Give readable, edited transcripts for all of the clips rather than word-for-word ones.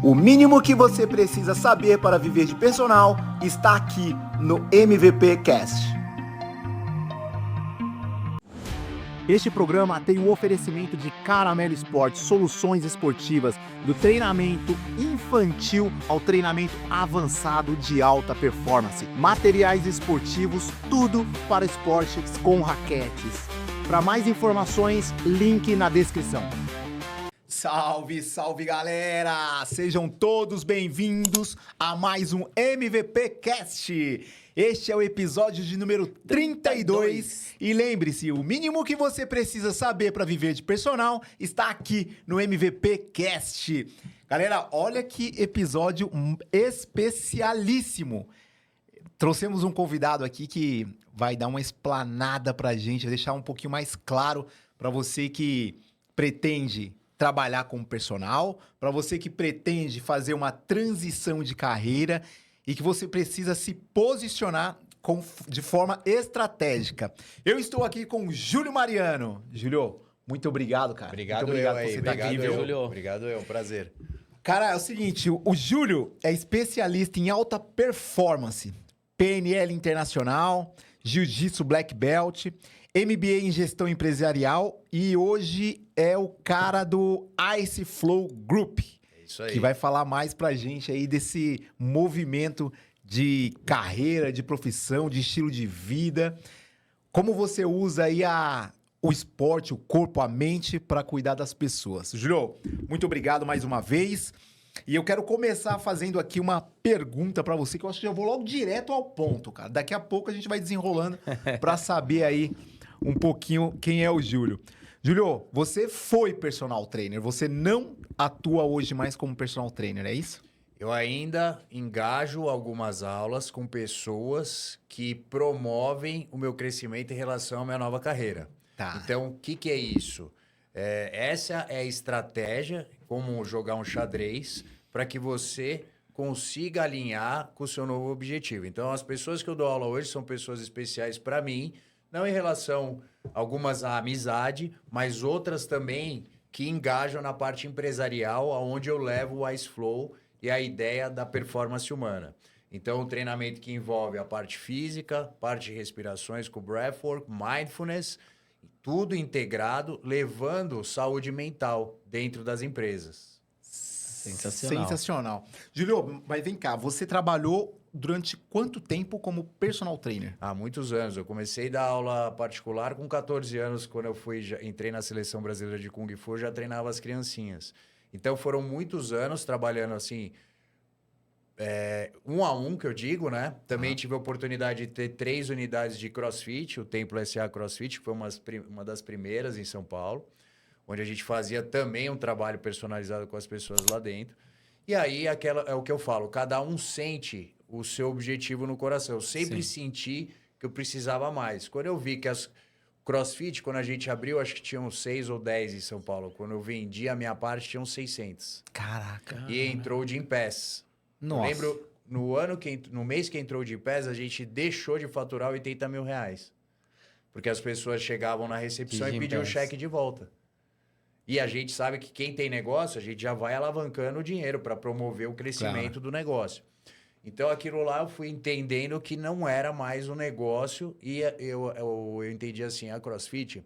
O mínimo que você precisa saber para viver de personal está aqui no MVP Cast. Este programa tem o oferecimento de Caramelo Esporte, soluções esportivas, do treinamento infantil ao treinamento avançado de alta performance, materiais esportivos, tudo para esportes com raquetes. Para mais informações, link na descrição. Salve, salve galera! Sejam todos bem-vindos a mais um MVP Cast. Este é o episódio de número 32 e lembre-se, o mínimo que você precisa saber para viver de personal está aqui no MVP Cast. Galera, olha que episódio especialíssimo. Trouxemos um convidado aqui que vai dar uma explanada pra gente, deixar um pouquinho mais claro para você que pretende trabalhar como personal, para você que pretende fazer uma transição de carreira e que você precisa se posicionar de forma estratégica. Eu estou aqui com o Júlio Mariano. Júlio, muito obrigado, cara. Obrigado, muito obrigado por aí. você Obrigado estar aqui, eu, viu? Júlio. Obrigado eu, prazer. Cara, é o seguinte, o Júlio é especialista em alta performance, PNL internacional, Jiu-Jitsu Black Belt, MBA em gestão empresarial e hoje é o cara do Ice Flow Group. É isso aí. Que vai falar mais pra gente aí desse movimento de carreira, de profissão, de estilo de vida. Como você usa aí o esporte, o corpo, a mente para cuidar das pessoas. Júlio, muito obrigado mais uma vez. E eu quero começar fazendo aqui uma pergunta para você, que eu acho que eu vou logo direto ao ponto, cara. Daqui a pouco a gente vai desenrolando para saber aí um pouquinho quem é o Júlio. Júlio, você foi personal trainer, você não atua hoje mais como personal trainer, é isso? Eu ainda engajo algumas aulas com pessoas que promovem o meu crescimento em relação à minha nova carreira. Tá. Então, o que é isso? Essa é a estratégia, como jogar um xadrez, para que você consiga alinhar com o seu novo objetivo. Então, as pessoas que eu dou aula hoje são pessoas especiais para mim, não em relação, algumas à amizade, mas outras também que engajam na parte empresarial, onde eu levo o Ice Flow e a ideia da performance humana. Então, o treinamento que envolve a parte física, parte de respirações com breathwork, mindfulness, tudo integrado, levando saúde mental dentro das empresas. Sensacional. Júlio, mas vem cá, você trabalhou durante quanto tempo como personal trainer? Há muitos anos. Eu comecei a dar aula particular com 14 anos, quando eu entrei na Seleção Brasileira de Kung Fu, já treinava as criancinhas. Então, foram muitos anos trabalhando assim, um a um, que eu digo, né? Também tive a oportunidade de ter 3 unidades de CrossFit, o Templo SA CrossFit, que foi uma das primeiras em São Paulo, onde a gente fazia também um trabalho personalizado com as pessoas lá dentro. E aí, é o que eu falo, cada um sente o seu objetivo no coração. Eu sempre senti que eu precisava mais. Quando eu vi que as CrossFit, quando a gente abriu, acho que tinham 6 ou 10 em São Paulo. Quando eu vendi a minha parte, tinham 600. Caraca. E entrou o Gym Pass. Nossa. Eu lembro, no mês que entrou o Gym Pass, a gente deixou de faturar R$80 mil. Porque as pessoas chegavam na recepção e pediam o cheque de volta. E a gente sabe que quem tem negócio, a gente já vai alavancando o dinheiro para promover o crescimento do negócio. Então, aquilo lá eu fui entendendo que não era mais um negócio e eu entendi assim, a CrossFit,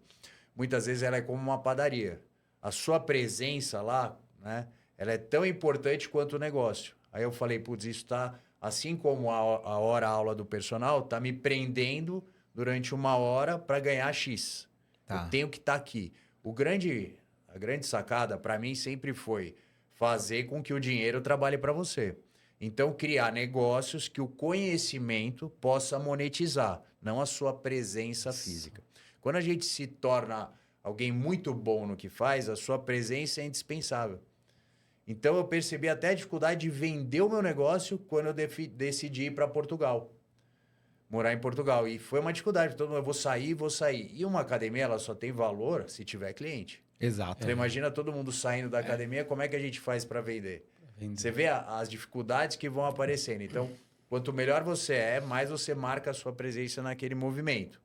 muitas vezes ela é como uma padaria. A sua presença lá, né, ela é tão importante quanto o negócio. Aí eu falei, putz, isso tá, assim como a aula do personal, tá me prendendo durante 1 hora para ganhar X. Tá. Eu tenho que estar aqui. A grande sacada para mim sempre foi fazer com que o dinheiro trabalhe para você. Então, criar negócios que o conhecimento possa monetizar, não a sua presença física. Quando a gente se torna alguém muito bom no que faz, a sua presença é indispensável. Então, eu percebi até a dificuldade de vender o meu negócio quando eu decidi ir para Portugal. Morar em Portugal. E foi uma dificuldade. Todo mundo, eu vou sair. E uma academia, ela só tem valor se tiver cliente. Exato. Então, imagina todo mundo saindo da academia, como é que a gente faz para vender? Você vê as dificuldades que vão aparecendo. Então, quanto melhor você é, mais você marca a sua presença naquele movimento.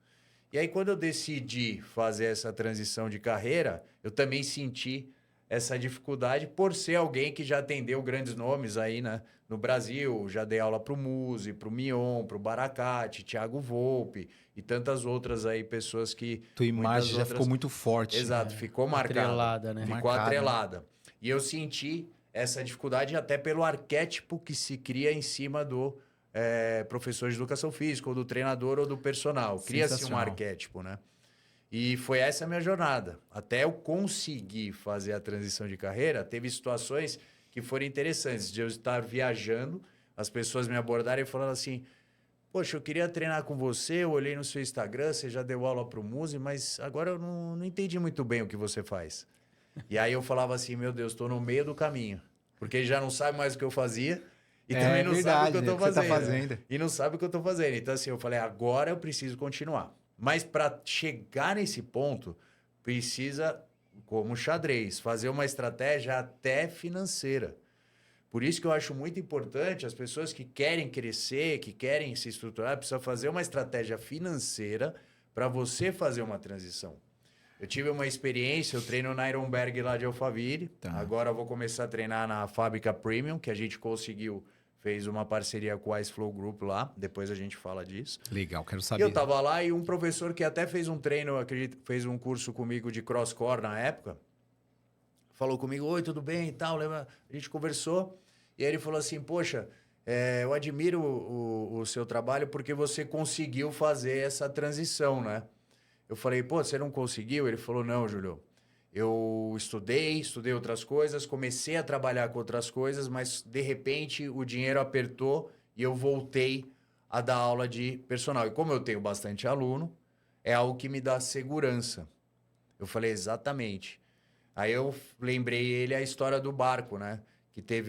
E aí, quando eu decidi fazer essa transição de carreira, eu também senti essa dificuldade por ser alguém que já atendeu grandes nomes aí, né? No Brasil, já dei aula pro Muzi, pro Mion, pro Baracate, Thiago Volpe e tantas outras aí, pessoas que... Tua imagem já ficou muito forte. Exato, ficou marcada. Atrelada, né? Ficou atrelada. E eu senti essa dificuldade até pelo arquétipo que se cria em cima do professor de educação física, ou do treinador, ou do personal. Cria-se um arquétipo, né? E foi essa a minha jornada. Até eu conseguir fazer a transição de carreira, teve situações que foram interessantes. De eu estar viajando, as pessoas me abordarem e falaram assim, poxa, eu queria treinar com você, eu olhei no seu Instagram, você já deu aula pro Muzi, mas agora eu não entendi muito bem o que você faz. E aí eu falava assim, meu Deus, estou no meio do caminho. Porque ele já não sabe mais o que eu fazia e também não sabe o que eu estou fazendo. E não sabe o que eu estou fazendo. Então assim, eu falei, agora eu preciso continuar. Mas para chegar nesse ponto, precisa, como xadrez, fazer uma estratégia até financeira. Por isso que eu acho muito importante as pessoas que querem crescer, que querem se estruturar, precisam fazer uma estratégia financeira para você fazer uma transição. Eu tive uma experiência, eu treino na Ironberg lá de Alphaville. Tá. Agora eu vou começar a treinar na Fábrica Premium, que a gente conseguiu, fez uma parceria com o Ice Flow Group lá. Depois a gente fala disso. Legal, quero saber. E eu tava lá e um professor que até fez um treino, acredito, fez um curso comigo de cross-core na época, falou comigo, oi, tudo bem e tal. A gente conversou e aí ele falou assim, poxa, eu admiro o seu trabalho porque você conseguiu fazer essa transição, né? Eu falei, pô, você não conseguiu? Ele falou, não, Júlio, eu estudei outras coisas, comecei a trabalhar com outras coisas, mas de repente o dinheiro apertou e eu voltei a dar aula de personal. E como eu tenho bastante aluno, é algo que me dá segurança. Eu falei, exatamente. Aí eu lembrei ele a história do barco, né? Que tem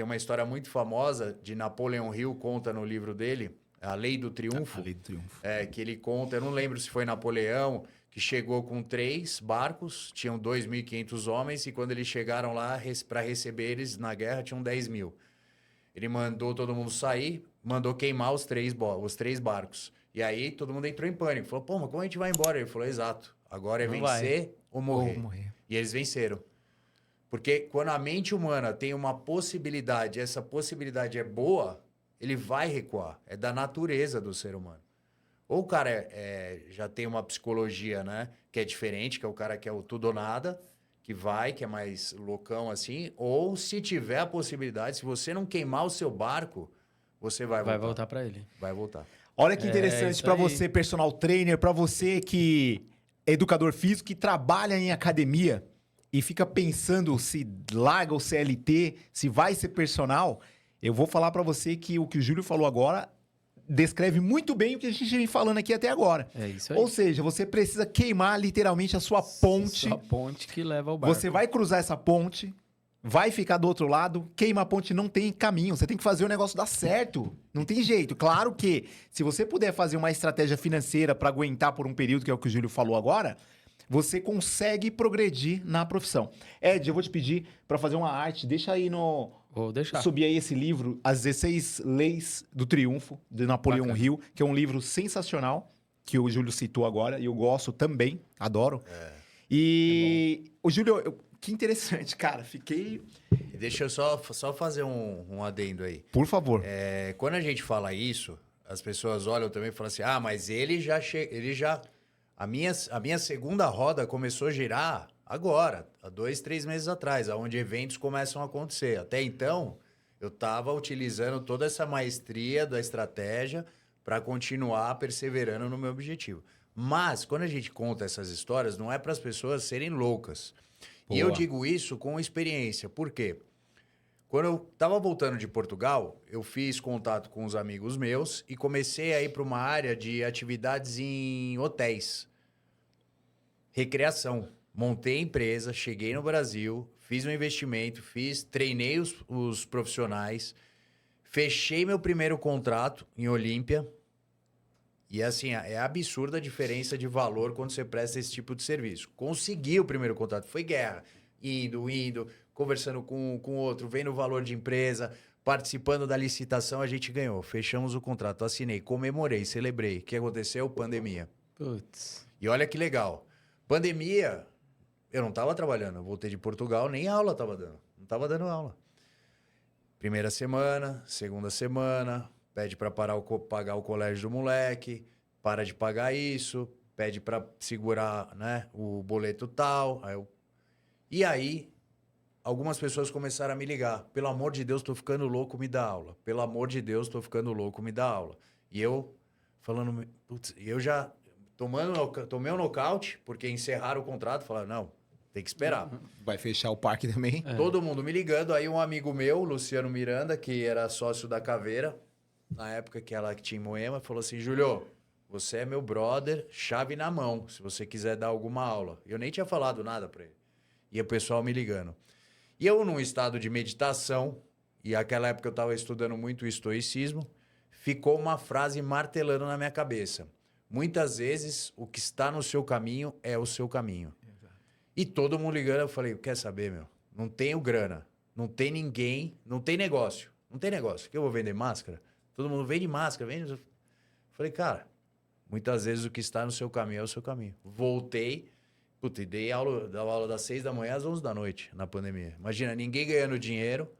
uma história muito famosa de Napoleon Hill, conta no livro dele, A Lei do Triunfo. A Lei do Triunfo. Que ele conta, eu não lembro se foi Napoleão, que chegou com 3 barcos, tinham 2.500 homens, e quando eles chegaram lá para receber eles na guerra, tinham 10.000. Ele mandou todo mundo sair, mandou queimar os 3 barcos. E aí todo mundo entrou em pânico. Falou, pô, mas como a gente vai embora? Ele falou, exato, agora é vencer ou morrer. E eles venceram. Porque quando a mente humana tem uma possibilidade, essa possibilidade é boa, ele vai recuar. É da natureza do ser humano. Ou o cara já tem uma psicologia, né, que é diferente, que é o cara que é o tudo ou nada, que é mais loucão assim, ou se tiver a possibilidade, se você não queimar o seu barco, você vai voltar. Vai voltar para ele. Vai voltar. Olha que interessante para você, personal trainer, para você que é educador físico, que trabalha em academia e fica pensando se larga o CLT, se vai ser personal. Eu vou falar para você que o que o Júlio falou agora descreve muito bem o que a gente vem falando aqui até agora. É isso aí. Ou seja, você precisa queimar literalmente a sua ponte. A ponte que leva ao barco. Você vai cruzar essa ponte, vai ficar do outro lado, queima a ponte, não tem caminho. Você tem que fazer o negócio dar certo. Não tem jeito. Claro que se você puder fazer uma estratégia financeira para aguentar por um período, que é o que o Júlio falou agora, você consegue progredir na profissão. Ed, eu vou te pedir para fazer uma arte. Deixa aí no... Vou deixar. Subir aí esse livro, As 16 Leis do Triunfo, de Napoleon Hill, que é um livro sensacional, que o Júlio citou agora, e eu gosto também, adoro. E o Júlio, que interessante, cara, fiquei... Deixa eu só fazer um adendo aí. Por favor. Quando a gente fala isso, as pessoas olham também e falam assim, mas ele já... A minha segunda roda começou a girar agora, há 2, 3 meses atrás, onde eventos começam a acontecer. Até então, eu estava utilizando toda essa maestria da estratégia para continuar perseverando no meu objetivo. Mas, quando a gente conta essas histórias, não é para as pessoas serem loucas. Boa. E eu digo isso com experiência. Por quê? Quando eu estava voltando de Portugal, eu fiz contato com os amigos meus e comecei a ir para uma área de atividades em hotéis. Recreação. Montei a empresa, cheguei no Brasil, fiz um investimento, treinei os profissionais, fechei meu primeiro contrato em Olímpia. E assim, é absurda a diferença de valor quando você presta esse tipo de serviço. Consegui o primeiro contrato, foi guerra. Indo, conversando com o outro, vendo o valor de empresa, participando da licitação, a gente ganhou. Fechamos o contrato, assinei, comemorei, celebrei. O que aconteceu? Pandemia. Putz. E olha que legal. Pandemia, Eu não tava trabalhando. Eu voltei de Portugal, nem aula tava dando. Não tava dando aula. Primeira semana, segunda semana, pede para pagar o colégio do moleque, para de pagar isso, pede para segurar, né, o boleto tal. E aí, algumas pessoas começaram a me ligar. Pelo amor de Deus, tô ficando louco, me dá aula. Pelo amor de Deus, tô ficando louco, me dá aula. E eu falando, putz, eu já tomei um nocaute, porque encerraram o contrato, falaram, não, tem que esperar. Vai fechar o parque também? Todo mundo me ligando. Aí um amigo meu, Luciano Miranda, que era sócio da Caveira, na época que ela tinha em Moema, falou assim, Júlio, você é meu brother, chave na mão, se você quiser dar alguma aula. Eu nem tinha falado nada para ele. E o pessoal me ligando. E eu, num estado de meditação, e naquela época eu estava estudando muito o estoicismo, ficou uma frase martelando na minha cabeça. Muitas vezes, o que está no seu caminho é o seu caminho. Exato. E todo mundo ligando, eu falei, quer saber, meu? Não tenho grana, não tem ninguém, não tem negócio. Não tem negócio. Que eu vou vender máscara? Todo mundo vende máscara, vende... Eu falei, cara, muitas vezes o que está no seu caminho é o seu caminho. Voltei, puta, e dava aula das 6 da manhã às 11 da noite, na pandemia. Imagina, ninguém ganhando dinheiro.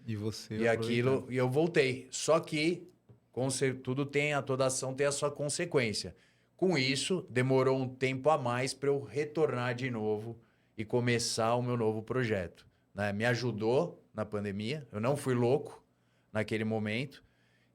E você e aquilo, e eu voltei. Só que tudo toda ação tem a sua consequência. Com isso, demorou um tempo a mais para eu retornar de novo e começar o meu novo projeto. Né? Me ajudou na pandemia. Eu não fui louco naquele momento.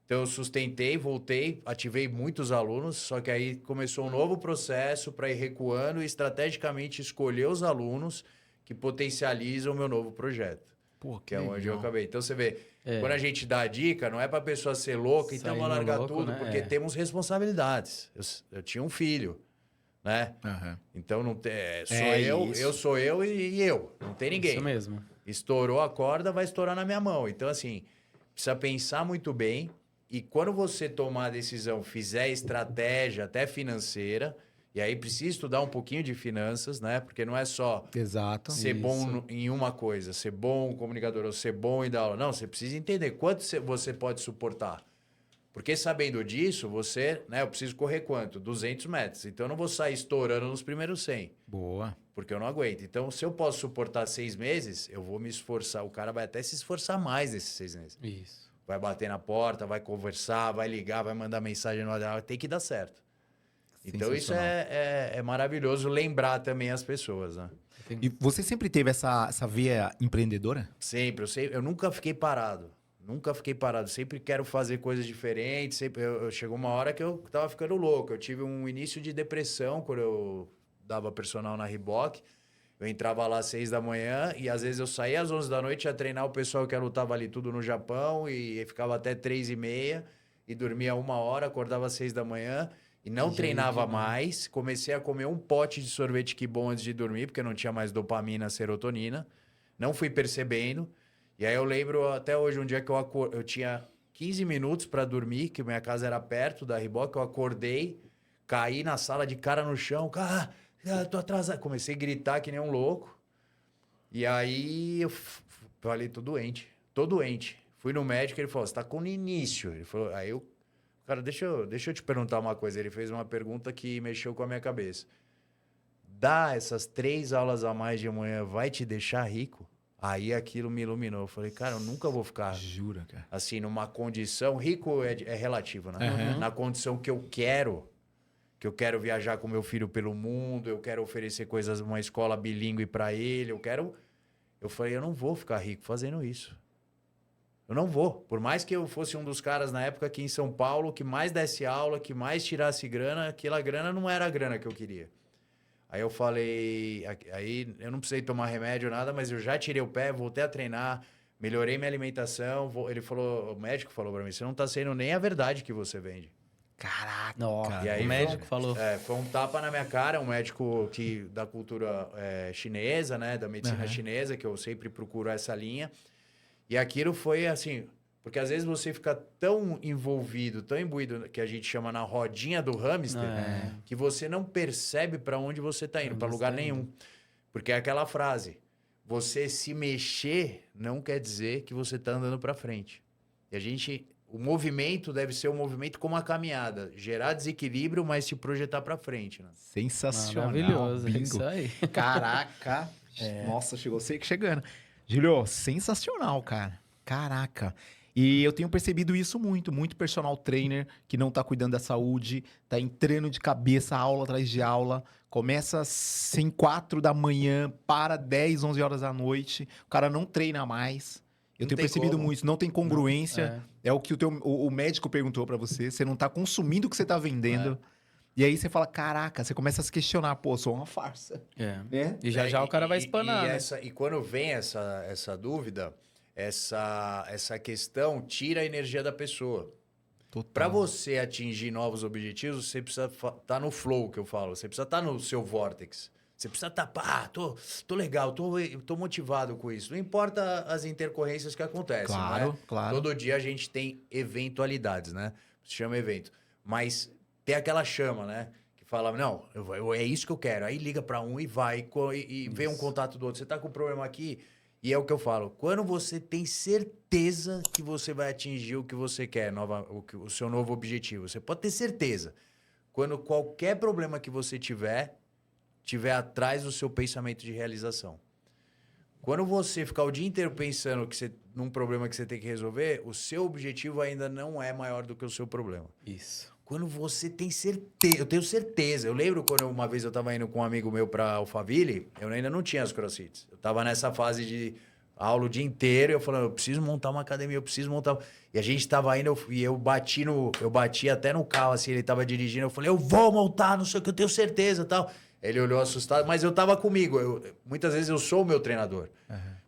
Então, eu sustentei, voltei, ativei muitos alunos, só que aí começou um novo processo para ir recuando e estrategicamente escolher os alunos que potencializam o meu novo projeto. Pô, que é onde eu acabei. Então, você vê, quando a gente dá a dica, não é para a pessoa ser louca, então vamos largar louco, tudo, né? Porque temos responsabilidades. Eu tinha um filho, né? Uhum. Então, não eu sou eu e eu. Não tem ninguém. Isso mesmo. Estourou a corda, vai estourar na minha mão. Então, assim, precisa pensar muito bem. E quando você tomar a decisão, fizer estratégia até financeira... E aí precisa estudar um pouquinho de finanças, né? Porque não é só ser bom em uma coisa, ser bom comunicador ou ser bom em dar aula. Não, você precisa entender quanto você pode suportar. Porque sabendo disso, eu preciso correr quanto? 200 metros. Então eu não vou sair estourando nos primeiros 100. Boa. Porque eu não aguento. Então, se eu posso suportar 6 meses, eu vou me esforçar. O cara vai até se esforçar mais nesses 6 meses. Isso. Vai bater na porta, vai conversar, vai ligar, vai mandar mensagem no WhatsApp. Tem que dar certo. Então, isso é maravilhoso lembrar também as pessoas, né? E você sempre teve essa veia empreendedora? Sempre. Eu nunca fiquei parado. Nunca fiquei parado. Sempre quero fazer coisas diferentes. Chegou uma hora que eu tava ficando louco. Eu tive um início de depressão quando eu dava personal na Reebok. Eu entrava lá às 6 da manhã e às vezes eu saía às 11 da noite, ia treinar o pessoal que lutava ali tudo no Japão e ficava até 3h30 e dormia 1 hora, acordava às 6 da manhã... E não treinava mais, comecei a comer um pote de sorvete que bom antes de dormir, porque não tinha mais dopamina, serotonina. Não fui percebendo. E aí eu lembro até hoje, um dia que eu tinha 15 minutos para dormir, que minha casa era perto da Reebok, eu acordei, caí na sala de cara no chão, tô atrasado. Comecei a gritar que nem um louco. E aí eu falei, tô doente. Fui no médico, ele falou, você tá com início. Ele falou, aí eu... Cara, deixa eu te perguntar uma coisa. Ele fez uma pergunta que mexeu com a minha cabeça. Dar essas 3 aulas a mais de manhã vai te deixar rico? Aí aquilo me iluminou. Eu falei, cara, eu nunca vou ficar... Jura, cara? Assim, numa condição... Rico é relativo, né? Uhum. Na condição que eu quero viajar com meu filho pelo mundo, eu quero oferecer coisas, uma escola bilíngue para ele, Eu falei, eu não vou ficar rico fazendo isso. Eu não vou. Por mais que eu fosse um dos caras na época aqui em São Paulo que mais desse aula, que mais tirasse grana, aquela grana não era a grana que eu queria. Aí eu falei... Aí eu não precisei tomar remédio, nada, mas eu já tirei o pé, voltei a treinar, melhorei minha alimentação. O médico falou pra mim, você não tá sendo nem a verdade que você vende. Caraca! Nossa, e aí o médico falou. Foi um tapa na minha cara, um médico da cultura chinesa, né? Da medicina chinesa, que eu sempre procuro essa linha. E aquilo foi assim... Porque às vezes você fica tão envolvido, tão imbuído, que a gente chama na rodinha do hamster, que você não percebe para onde você está indo, para lugar nenhum. Porque é aquela frase, você se mexer não quer dizer que você está andando para frente. E o movimento deve ser um movimento como a caminhada. Gerar desequilíbrio, mas se projetar para frente, né? Sensacional. Maravilhoso, bingo. isso aí. Caraca. Nossa, chegando. Júlio, sensacional, cara. Caraca. E eu tenho percebido isso muito personal trainer que não tá cuidando da saúde, tá entrando de cabeça aula atrás de aula, começa sem 4 da manhã, para 10, 11 horas da noite, o cara não treina mais. Eu Não tenho tem percebido como. muito, não tem congruência. É. É o que o médico perguntou pra você, não tá consumindo o que você tá vendendo. E aí você fala, caraca, você começa a se questionar, pô, sou uma farsa, É. né? E já o cara vai espanar, né? E quando vem essa dúvida, essa questão tira a energia da pessoa. Para você atingir novos objetivos, você precisa estar no flow, que eu falo. Você precisa estar no seu vórtex. Você precisa estar, tô legal, tô motivado com isso. Não importa as intercorrências que acontecem, Claro, né? claro. Todo dia a gente tem eventualidades, né? Se chama evento. Mas tem aquela chama, né? Que fala, não, é isso que eu quero. Aí liga para um e vai, e vê um contato do outro. Você tá com um problema aqui, e é o que eu falo. Quando você tem certeza que você vai atingir o que você quer, o seu novo objetivo, você pode ter certeza. Quando qualquer problema que você tiver atrás do seu pensamento de realização. Quando você ficar o dia inteiro pensando num problema que você tem que resolver, o seu objetivo ainda não é maior do que o seu problema. Isso. Quando você tem certeza, eu tenho certeza. Eu lembro quando uma vez eu estava indo com um amigo meu para Alphaville, eu ainda não tinha as crossfits. Eu estava nessa fase de aula o dia inteiro, eu falando, eu preciso montar uma academia, eu preciso montar. E a gente estava indo, e eu bati até no carro, assim, ele estava dirigindo, eu falei, eu vou montar, não sei o que, eu tenho certeza, tal. Ele olhou assustado, mas eu tava comigo. Muitas vezes eu sou o meu treinador.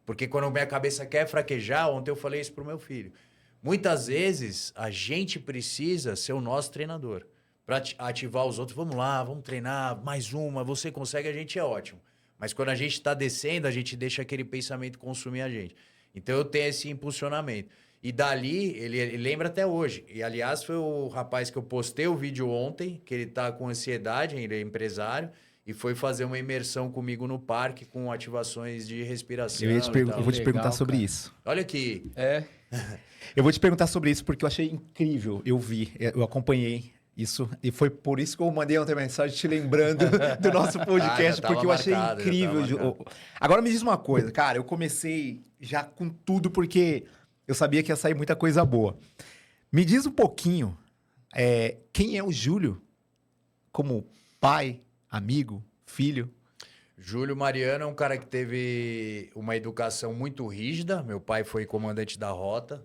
Porque quando minha cabeça quer fraquejar, ontem eu falei isso pro meu filho. Muitas vezes a gente precisa ser o nosso treinador. Para ativar os outros, vamos lá, vamos treinar, mais uma, você consegue, a gente é ótimo. Mas quando a gente tá descendo, a gente deixa aquele pensamento consumir a gente. Então eu tenho esse impulsionamento. E dali, ele lembra até hoje. E aliás, foi o rapaz que eu postei o vídeo ontem, que ele tá com ansiedade, ele é empresário. E foi fazer uma imersão comigo no parque com ativações de respiração. Eu vou te Legal, perguntar sobre cara. isso. Olha aqui. Eu vou te perguntar sobre isso porque eu achei incrível. Eu acompanhei isso. E foi por isso que eu mandei ontem mensagem te lembrando do nosso podcast, já tava porque eu achei marcado, já incrível. tava marcado. Agora me diz uma coisa, cara. Eu comecei já com tudo porque eu sabia que ia sair muita coisa boa. Me diz um pouquinho quem é o Júlio como pai, amigo, filho? Júlio Mariano é um cara que teve uma educação muito rígida. Meu pai foi comandante da rota.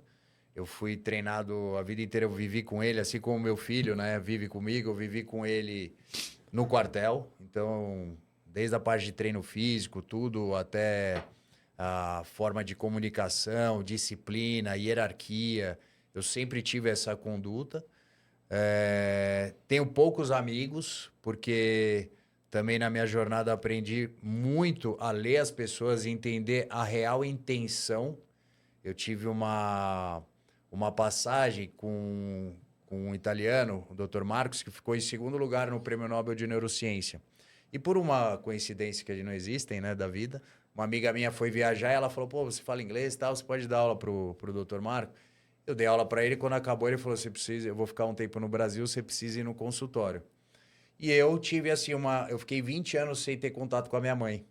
Eu fui treinado a vida inteira, eu vivi com ele, assim como meu filho, né? Vive comigo, eu vivi com ele no quartel. Então, desde a parte de treino físico, tudo, até a forma de comunicação, disciplina, hierarquia. Eu sempre tive essa conduta. Tenho poucos amigos, porque também na minha jornada aprendi muito a ler as pessoas e entender a real intenção. Eu tive uma passagem com um italiano, o Dr. Marcos, que ficou em segundo lugar no Prêmio Nobel de Neurociência. E por uma coincidência que não existem, né, da vida, uma amiga minha foi viajar e ela falou, pô, você fala inglês e tal, você pode dar aula pro Dr. Marcos? Eu dei aula para ele, quando acabou ele falou, eu vou ficar um tempo no Brasil, você precisa ir no consultório. E eu tive assim eu fiquei 20 anos sem ter contato com a minha mãe.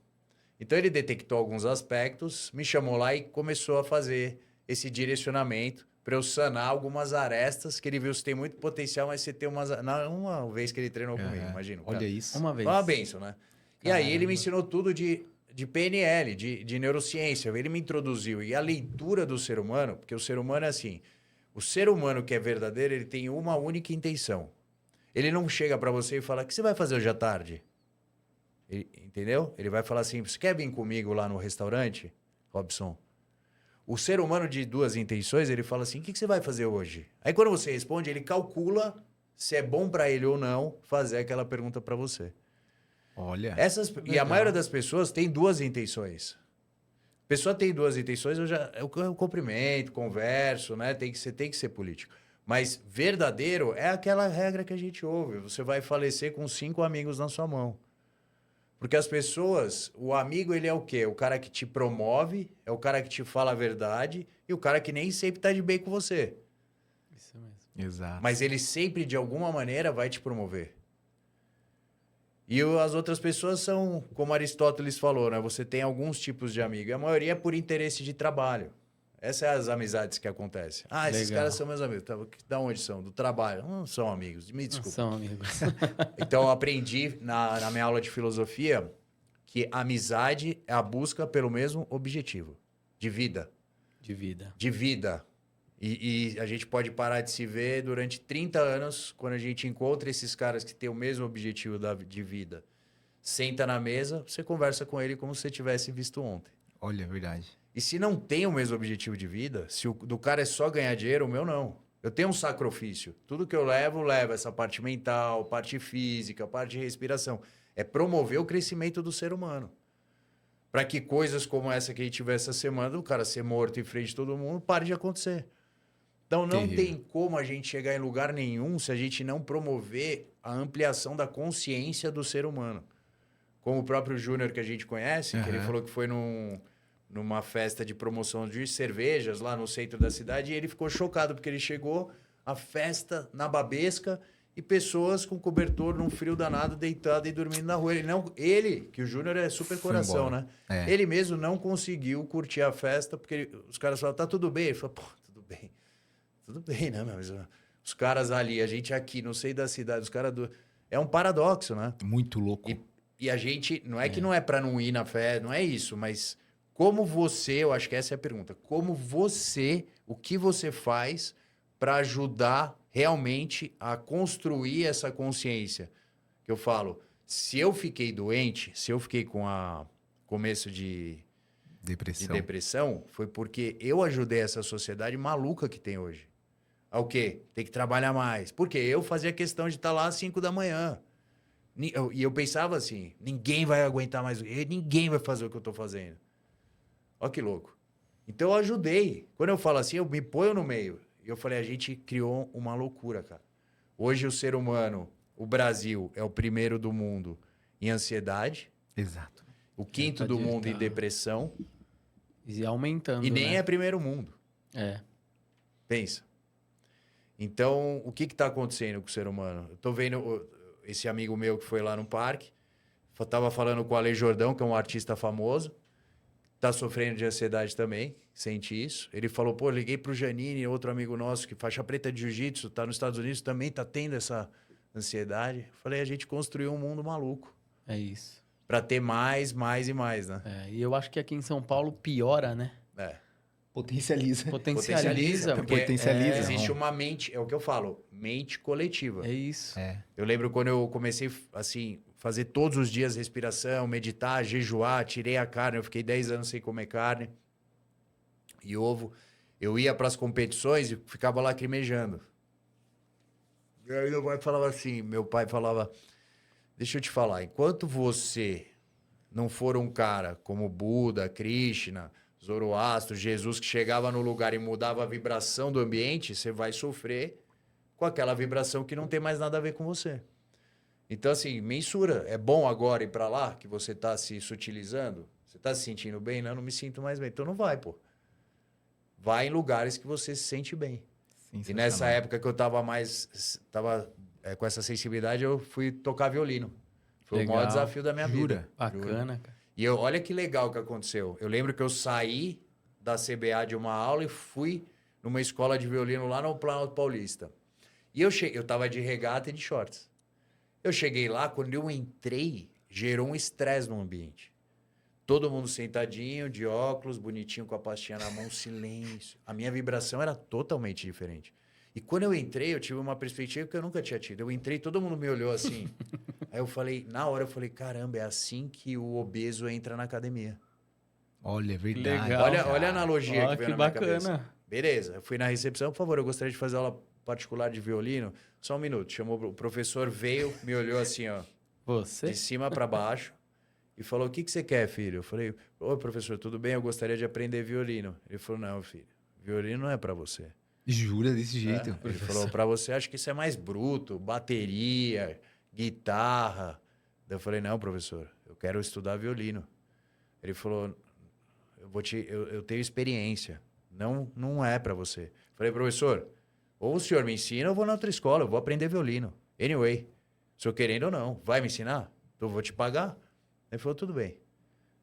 Então ele detectou alguns aspectos, me chamou lá e começou a fazer esse direcionamento para eu sanar algumas arestas que ele viu que tem muito potencial, mas você tem uma vez que ele treinou comigo, imagina. Olha isso. Uma vez. Foi uma benção, né? E Caramba. aí ele me ensinou tudo de PNL, de neurociência. Ele me introduziu. E a leitura do ser humano, porque o ser humano é assim, o ser humano que é verdadeiro, ele tem uma única intenção. Ele não chega para você e fala, o que você vai fazer hoje à tarde? Entendeu? Ele vai falar assim, você quer vir comigo lá no restaurante, Robson? O ser humano de duas intenções, ele fala assim, o que você vai fazer hoje? Aí quando você responde, ele calcula se é bom para ele ou não fazer aquela pergunta para você. Olha. E a maioria das pessoas tem duas intenções. A pessoa tem duas intenções, eu cumprimento, converso, né? Você tem que ser político. Mas verdadeiro é aquela regra que a gente ouve. Você vai falecer com 5 amigos na sua mão. Porque as pessoas, o amigo, ele é o quê? O cara que te promove, é o cara que te fala a verdade e o cara que nem sempre tá de bem com você. Isso mesmo. Exato. Mas ele sempre, de alguma maneira, vai te promover. E as outras pessoas são, como Aristóteles falou, né? Você tem alguns tipos de amigo. E a maioria é por interesse de trabalho. Essas são as amizades que acontecem. Ah, esses caras são meus amigos. Da onde são? Do trabalho. Não são amigos. Me desculpa. Não são amigos. Então, eu aprendi na minha aula de filosofia que amizade é a busca pelo mesmo objetivo. De vida. De vida. De vida. E a gente pode parar de se ver durante 30 anos, quando a gente encontra esses caras que têm o mesmo objetivo de vida. Senta na mesa, você conversa com ele como se você tivesse visto ontem. Olha, é verdade. E se não tem o mesmo objetivo de vida, se o do cara é só ganhar dinheiro, o meu não. Eu tenho um sacrifício. Tudo que eu levo essa parte mental, parte física, parte de respiração. É promover o crescimento do ser humano. Para que coisas como essa que a gente tiver essa semana, o cara ser morto em frente de todo mundo, pare de acontecer. Então, não tem como a gente chegar em lugar nenhum se a gente não promover a ampliação da consciência do ser humano. Como o próprio Júnior que a gente conhece, que ele falou que foi numa festa de promoção de cervejas lá no centro da cidade, e ele ficou chocado, porque ele chegou à festa na Babesca e pessoas com cobertor num frio danado, deitado e dormindo na rua. Que o Júnior é super coração, né? É. Ele mesmo não conseguiu curtir a festa, porque os caras falaram, tá tudo bem? Ele falou, pô, tudo bem. Tudo bem, né? Mas os caras ali, a gente aqui, não sei da cidade, os caras do... É um paradoxo, né? Muito louco. E a gente, não é que não é pra não ir na festa, não é isso, mas como você, eu acho que essa é a pergunta, como você, o que você faz para ajudar realmente a construir essa consciência? Que eu falo, se eu fiquei doente, se eu fiquei com começo de depressão, foi porque eu ajudei essa sociedade maluca que tem hoje. O quê? Tem que trabalhar mais. Porque eu fazia questão de estar lá às 5 da manhã. E eu pensava assim, ninguém vai aguentar mais, ninguém vai fazer o que eu estou fazendo. Olha que louco. Então eu ajudei. Quando eu falo assim, eu me ponho no meio. E eu falei, a gente criou uma loucura, cara. Hoje o ser humano, o Brasil, é o primeiro do mundo em ansiedade. Exato. O quinto do mundo em depressão. E aumentando, e nem é primeiro mundo. É. Pensa. Então, o que está acontecendo com o ser humano? Eu estou vendo esse amigo meu que foi lá no parque, estava falando com o Ale Jordão, que é um artista famoso, está sofrendo de ansiedade também, sente isso. Ele falou, pô, liguei para o Janine, outro amigo nosso, que faixa preta de jiu-jitsu, está nos Estados Unidos, também está tendo essa ansiedade. Falei, a gente construiu um mundo maluco. É isso. Para ter mais e mais, né? E eu acho que aqui em São Paulo piora, né? Potencializa. Potencializa. Existe uma mente, é o que eu falo, mente coletiva. É isso. Eu lembro quando eu comecei, assim, fazer todos os dias respiração, meditar, jejuar, tirei a carne, eu fiquei 10 anos sem comer carne e ovo. Eu ia para as competições e ficava lacrimejando. E aí meu pai falava, deixa eu te falar, enquanto você não for um cara como Buda, Krishna, Zoroastro, Jesus, que chegava no lugar e mudava a vibração do ambiente, você vai sofrer com aquela vibração que não tem mais nada a ver com você. Então, assim, mensura. É bom agora ir para lá, que você está se sutilizando? Você está se sentindo bem? Não, não me sinto mais bem. Então não vai, pô. Vai em lugares que você se sente bem. E nessa época que eu estava com essa sensibilidade, eu fui tocar violino. Foi o maior desafio da minha vida. Bacana, cara. E olha que legal que aconteceu. Eu lembro que eu saí da CBA de uma aula e fui numa escola de violino lá no Planalto Paulista. E eu tava de regata e de shorts. Eu cheguei lá, quando eu entrei, gerou um estresse no ambiente. Todo mundo sentadinho, de óculos, bonitinho, com a pastinha na mão, silêncio. A minha vibração era totalmente diferente. E quando eu entrei, eu tive uma perspectiva que eu nunca tinha tido. Eu entrei, todo mundo me olhou assim. Aí na hora eu falei, caramba, é assim que o obeso entra na academia. Olha, é verdade. Legal, olha a analogia que veio na minha cabeça. Bacana. Beleza, eu fui na recepção, por favor, eu gostaria de fazer aula particular de violino. Só um minuto, chamou o professor, veio, me olhou assim, ó. Você? De cima para baixo. E falou, o que você quer, filho? Eu falei, oi, professor, tudo bem? Eu gostaria de aprender violino. Ele falou, não, filho, violino não é para você. Jura desse jeito? Ele falou, para você, acho que isso é mais bruto, bateria, guitarra. Eu falei, não, professor, eu quero estudar violino. Ele falou, eu tenho experiência, não é para você. Eu falei, professor, Ou o senhor me ensina, ou eu vou na outra escola, eu vou aprender violino. Anyway, se eu querendo ou não, vai me ensinar? Eu vou te pagar. Ele falou, tudo bem.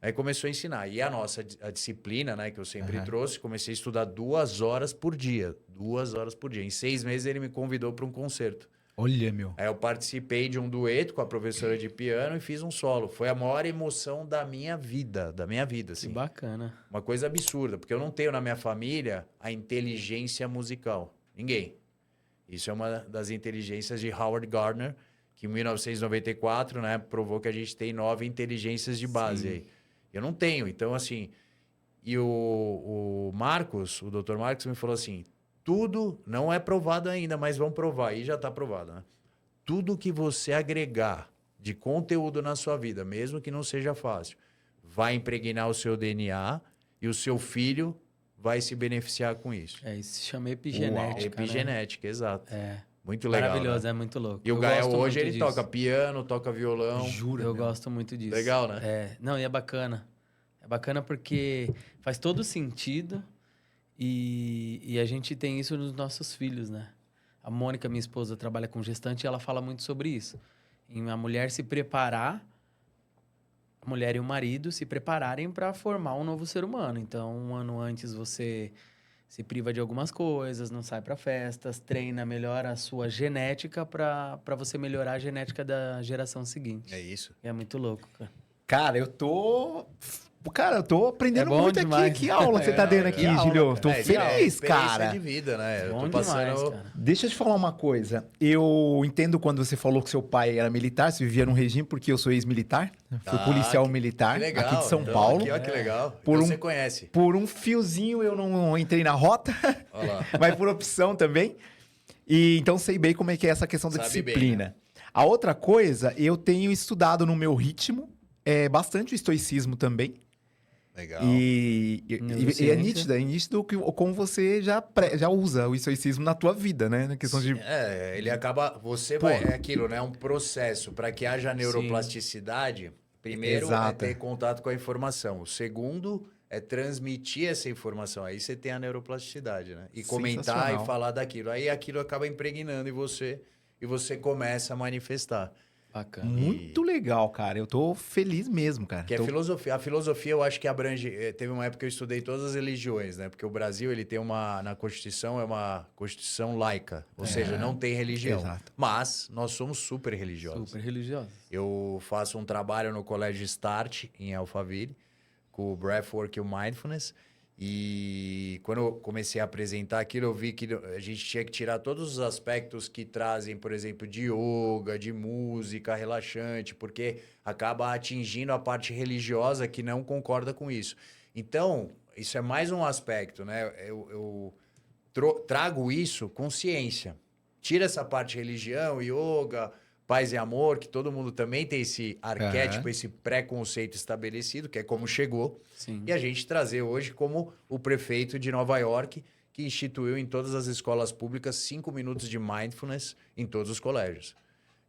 Aí começou a ensinar. E a disciplina, né, que eu sempre trouxe, comecei a estudar 2 horas por dia. 2 horas por dia. Em 6 meses ele me convidou para um concerto. Olha, meu. Aí eu participei de um dueto com a professora de piano e fiz um solo. Foi a maior emoção da minha vida, assim. Que bacana. Uma coisa absurda, porque eu não tenho na minha família a inteligência musical. Ninguém. Isso é uma das inteligências de Howard Gardner, que em 1994, né, provou que a gente tem 9 inteligências de base aí. Eu não tenho. Então, assim... E o Marcos, o Dr. Marcos, me falou assim... Tudo não é provado ainda, mas vamos provar. Aí já está provado, né? Tudo que você agregar de conteúdo na sua vida, mesmo que não seja fácil, vai impregnar o seu DNA e o seu filho vai se beneficiar com isso. Isso se chama epigenética. Epigenética, né? exato. É. Muito legal. Maravilhoso, né? é muito louco. E o Gael hoje ele toca piano, toca violão. Juro. Eu gosto muito disso. Legal, né? Não, e é bacana. É bacana porque faz todo sentido. E a gente tem isso nos nossos filhos, né? A Mônica, minha esposa, trabalha com gestante e ela fala muito sobre isso. Em a mulher se preparar, a mulher e o marido se prepararem para formar um novo ser humano. Então, um ano antes você se priva de algumas coisas, não sai para festas, treina, melhora a sua genética para você melhorar a genética da geração seguinte. É isso. É muito louco, cara. Cara, eu tô aprendendo muito demais. aqui. Que aula que você tá dando aqui, Gilio? Tô feliz, cara. De vida, né? Bom eu tô passando... demais, cara. Deixa eu te falar uma coisa. Eu entendo quando você falou que seu pai era militar, você vivia num regime, porque eu sou ex-militar. Fui policial militar legal, aqui de São então, Paulo. Aqui, ó, que legal. Por Então você conhece. Por um fiozinho eu não entrei na rota, Olha lá. mas por opção também. E então sei bem como é que é essa questão da disciplina. Bem, né? A outra coisa, eu tenho estudado no meu ritmo, bastante o estoicismo também. Legal. E é nítido como você já usa o estoicismo na tua vida, né? Na questão de... ele acaba... Você vai... É aquilo, né? É um processo. Para que haja neuroplasticidade, primeiro é ter contato com a informação. O segundo é transmitir essa informação. Aí você tem a neuroplasticidade, né? E comentar e falar daquilo. Aí aquilo acaba impregnando em você e você começa a manifestar. Bacana. Muito legal, cara. Eu tô feliz mesmo, cara. Que a filosofia eu acho que abrange... Teve uma época que eu estudei todas as religiões, né? Porque o Brasil, ele tem na Constituição, é uma Constituição laica. Ou seja, não tem religião. Exato. Mas nós somos super religiosos. Super religiosos. Eu faço um trabalho no Colégio Start, em Alphaville, com o Breathwork e o Mindfulness. E quando eu comecei a apresentar aquilo, eu vi que a gente tinha que tirar todos os aspectos que trazem, por exemplo, de yoga, de música relaxante, porque acaba atingindo a parte religiosa que não concorda com isso. Então, isso é mais um aspecto, né? Eu trago isso com ciência. Tira essa parte religião, yoga, paz e amor, que todo mundo também tem esse arquétipo, esse preconceito estabelecido, que é como chegou. Sim. E a gente trazer hoje como o prefeito de Nova York, que instituiu em todas as escolas públicas 5 minutos de mindfulness em todos os colégios.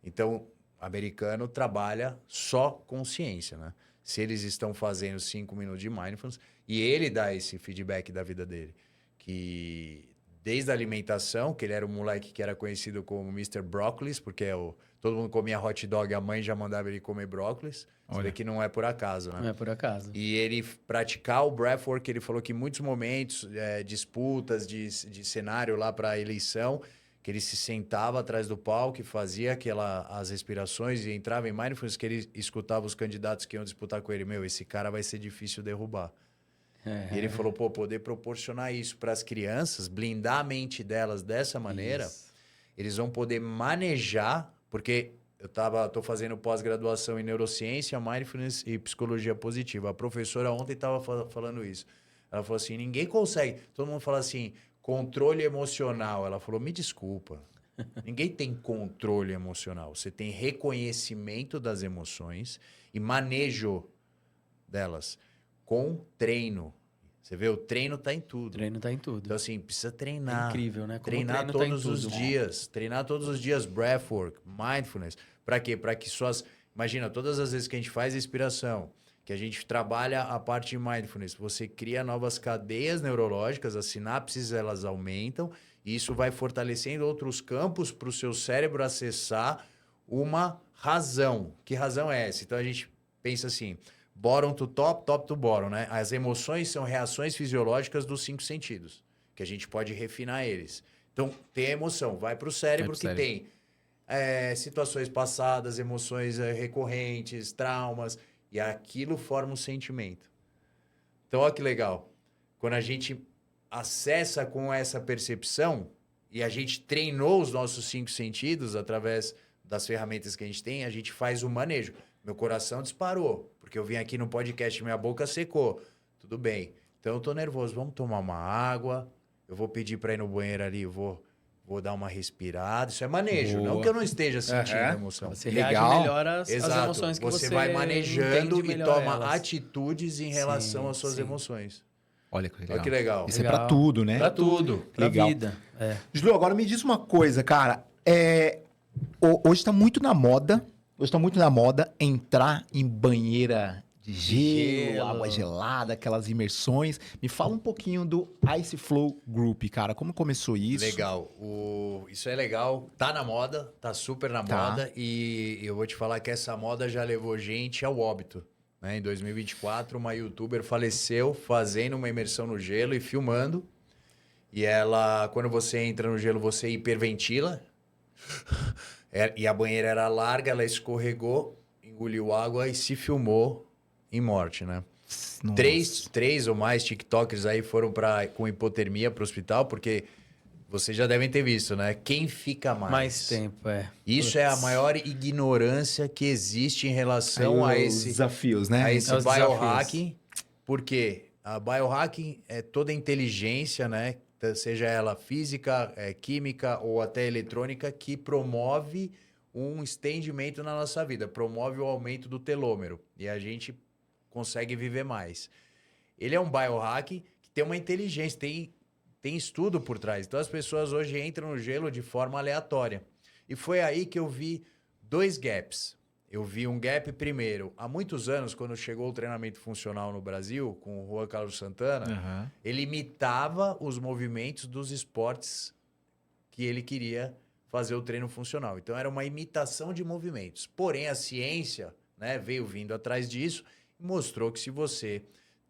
Então, o americano trabalha só com ciência, né? Se eles estão fazendo 5 minutos de mindfulness, e ele dá esse feedback da vida dele, que desde a alimentação, que ele era um moleque que era conhecido como Mr. Brócolis, porque todo mundo comia hot dog, a mãe já mandava ele comer brócolis. Você vê que não é por acaso, né? Não é por acaso. E ele praticar o breathwork, ele falou que em muitos momentos, disputas de cenário lá para a eleição, que ele se sentava atrás do palco e fazia as respirações e entrava em mindfulness, que ele escutava os candidatos que iam disputar com ele. Meu, esse cara vai ser difícil derrubar. E ele falou, poder proporcionar isso para as crianças, blindar a mente delas dessa maneira, eles vão poder manejar, porque eu tô fazendo pós-graduação em neurociência, mindfulness e psicologia positiva. A professora ontem estava falando isso. Ela falou assim, ninguém consegue. Todo mundo fala assim, controle emocional. Ela falou, me desculpa, ninguém tem controle emocional. Você tem reconhecimento das emoções e manejo delas. Com treino. Você vê, o treino tá em tudo. O treino tá em tudo. Então, assim, precisa treinar. É incrível, né? Como Treinar todos os dias. Treinar todos os dias breathwork, mindfulness. Para quê? Para que Imagina, todas as vezes que a gente faz respiração, que a gente trabalha a parte de mindfulness. Você cria novas cadeias neurológicas, as sinapses elas aumentam, e isso vai fortalecendo outros campos para o seu cérebro acessar uma razão. Que razão é essa? Então a gente pensa assim, bottom to top, top to bottom, né? As emoções são reações fisiológicas dos 5 sentidos, que a gente pode refinar eles. Então, tem a emoção, vai para o cérebro que tem situações passadas, emoções recorrentes, traumas, e aquilo forma um sentimento. Então, olha que legal. Quando a gente acessa com essa percepção, e a gente treinou os nossos 5 sentidos através das ferramentas que a gente tem, a gente faz o manejo. Meu coração disparou, porque eu vim aqui no podcast e minha boca secou. Tudo bem. Então, eu tô nervoso. Vamos tomar uma água. Eu vou pedir para ir no banheiro ali, vou dar uma respirada. Isso é manejo. Boa. Não que eu não esteja sentindo a emoção. Você reage melhor às emoções que você vai manejando e toma atitudes em relação às suas emoções. Olha que legal. Olha que legal. Isso é pra tudo, né? Pra tudo. Pra legal. Vida. Julio, agora me diz uma coisa, cara. Hoje tá muito na moda. Entrar em banheira de gelo, água gelada, aquelas imersões. Me fala um pouquinho do Ice Flow Group, cara. Como começou isso? Legal. Isso é legal. Tá na moda, tá super na moda. E eu vou te falar que essa moda já levou gente ao óbito. Né? Em 2024, uma youtuber faleceu fazendo uma imersão no gelo e filmando. E ela, quando você entra no gelo, você hiperventila. E a banheira era larga, ela escorregou, engoliu água e se filmou em morte, né? Três ou mais TikTokers aí foram com hipotermia para o hospital, porque vocês já devem ter visto, né? Quem fica mais tempo, Isso é a maior ignorância que existe em relação a esses desafios, né? A esse biohacking. Porque a biohacking é toda a inteligência, né? Seja ela física, química ou até eletrônica, que promove um estendimento na nossa vida, promove o aumento do telômero. E a gente consegue viver mais. Ele é um biohack que tem uma inteligência, tem estudo por trás. Então as pessoas hoje entram no gelo de forma aleatória. E foi aí que eu vi 2 gaps. Eu vi um gap primeiro, há muitos anos, quando chegou o treinamento funcional no Brasil, com o Juan Carlos Santana, ele imitava os movimentos dos esportes que ele queria fazer o treino funcional. Então era uma imitação de movimentos. Porém, a ciência, né, veio vindo atrás disso e mostrou que se você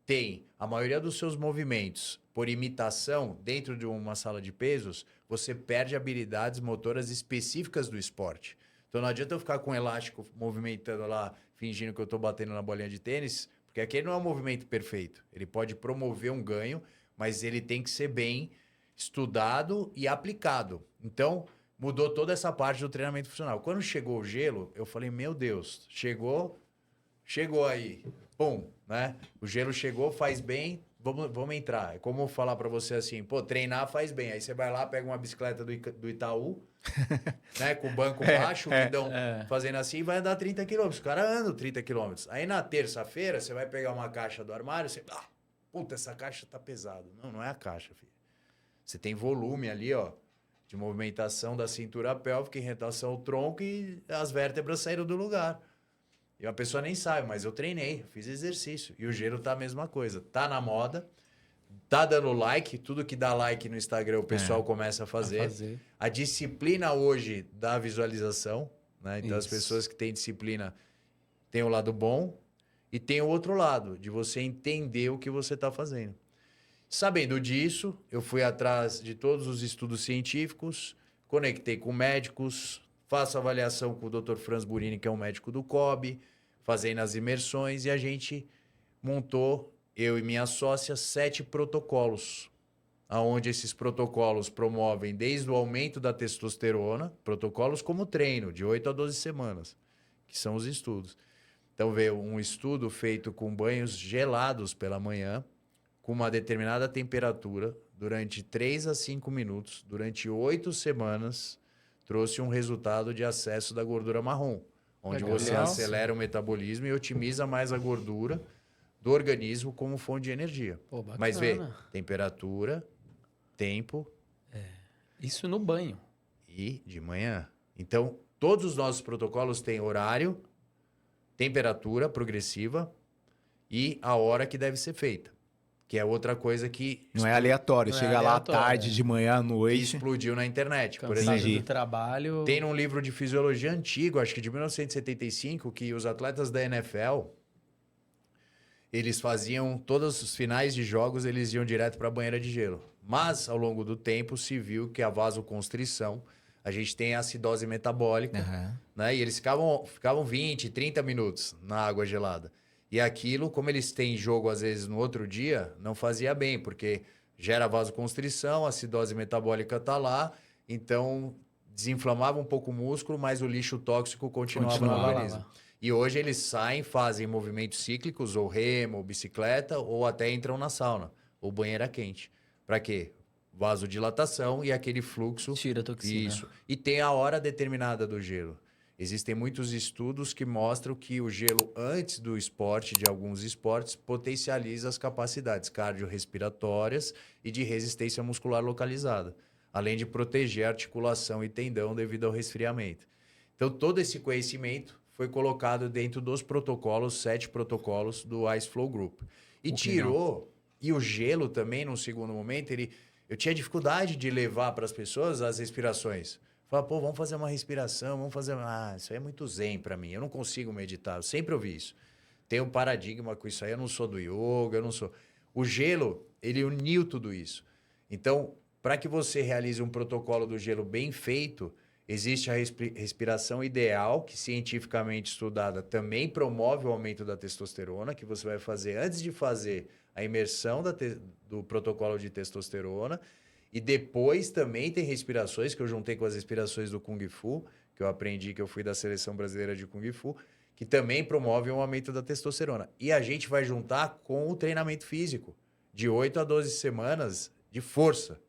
tem a maioria dos seus movimentos por imitação dentro de uma sala de pesos, você perde habilidades motoras específicas do esporte. Então não adianta eu ficar com um elástico movimentando lá, fingindo que eu estou batendo na bolinha de tênis, porque aquele não é um movimento perfeito. Ele pode promover um ganho, mas ele tem que ser bem estudado e aplicado. Então, mudou toda essa parte do treinamento funcional. Quando chegou o gelo, eu falei, meu Deus, chegou aí. Pum, né? O gelo chegou, faz bem, vamos entrar. É como falar para você assim, pô, treinar faz bem. Aí você vai lá, pega uma bicicleta do Itaú, né, com o banco baixo, fazendo assim, e vai andar 30 km. O cara anda 30 km. Aí na terça-feira, você vai pegar uma caixa do armário, você... puta, essa caixa tá pesada. Não é a caixa, filho. Você tem volume ali, ó, de movimentação da cintura pélvica em relação ao tronco e as vértebras saíram do lugar. E a pessoa nem sabe, mas eu treinei, fiz exercício. E o gelo tá a mesma coisa. Tá na moda, tá dando like, tudo que dá like no Instagram o pessoal começa a fazer. A disciplina hoje dá visualização, né? Então as pessoas que têm disciplina têm o lado bom e tem o outro lado, de você entender o que você está fazendo. Sabendo disso, eu fui atrás de todos os estudos científicos, conectei com médicos, faço avaliação com o Dr. Franz Burini, que é um médico do COB, fazendo as imersões, e a gente montou, eu e minha sócia, 7 protocolos, onde esses protocolos promovem desde o aumento da testosterona, protocolos como treino, de 8 a 12 semanas, que são os estudos. Então, veio um estudo feito com banhos gelados pela manhã, com uma determinada temperatura, durante 3 a 5 minutos, durante 8 semanas, trouxe um resultado de acesso da gordura marrom, onde você acelera o metabolismo e otimiza mais a gordura do organismo como fonte de energia. Pô, bacana. Mas vê, temperatura, tempo... Isso no banho. E de manhã. Então, todos os nossos protocolos têm horário, temperatura progressiva e a hora que deve ser feita. Que é outra coisa que... Não é aleatório. Não é Chega lá à aleatório, tarde, de manhã, à que noite. explodiu na internet. Por Cansado exemplo, do trabalho. tem num livro de fisiologia antigo, acho que de 1975, que os atletas da NFL, eles faziam, todos os finais de jogos, eles iam direto para a banheira de gelo. Mas, ao longo do tempo, se viu que a vasoconstrição, a gente tem a acidose metabólica, né? E eles ficavam 20, 30 minutos na água gelada. E aquilo, como eles têm jogo, às vezes, no outro dia, não fazia bem, porque gera vasoconstrição, a acidose metabólica tá lá, então desinflamava um pouco o músculo, mas o lixo tóxico continuava no Continuava organismo. lá. E hoje eles saem, fazem movimentos cíclicos, ou remo, ou bicicleta, ou até entram na sauna, ou banheira quente. Para quê? Vasodilatação e aquele fluxo. Tira a toxina. Isso. E tem a hora determinada do gelo. Existem muitos estudos que mostram que o gelo antes do esporte, de alguns esportes, potencializa as capacidades cardiorrespiratórias e de resistência muscular localizada, além de proteger a articulação e tendão devido ao resfriamento. Então, todo esse conhecimento foi colocado dentro dos protocolos, 7 protocolos do Ice Flow Group. E tirou, e o gelo também, num segundo momento, eu tinha dificuldade de levar para as pessoas as respirações. Falava, pô, vamos fazer uma respiração, vamos fazer... Ah, isso aí é muito zen para mim, eu não consigo meditar, eu sempre ouvi isso. Tem um paradigma com isso aí, eu não sou do yoga, eu não sou... O gelo, ele uniu tudo isso. Então, para que você realize um protocolo do gelo bem feito, existe a respiração ideal, que cientificamente estudada também promove o aumento da testosterona, que você vai fazer antes de fazer a imersão do protocolo de testosterona. E depois também tem respirações, que eu juntei com as respirações do Kung Fu, que eu aprendi, que eu fui da seleção brasileira de Kung Fu, que também promove o aumento da testosterona. E a gente vai juntar com o treinamento físico, de 8 a 12 semanas de força,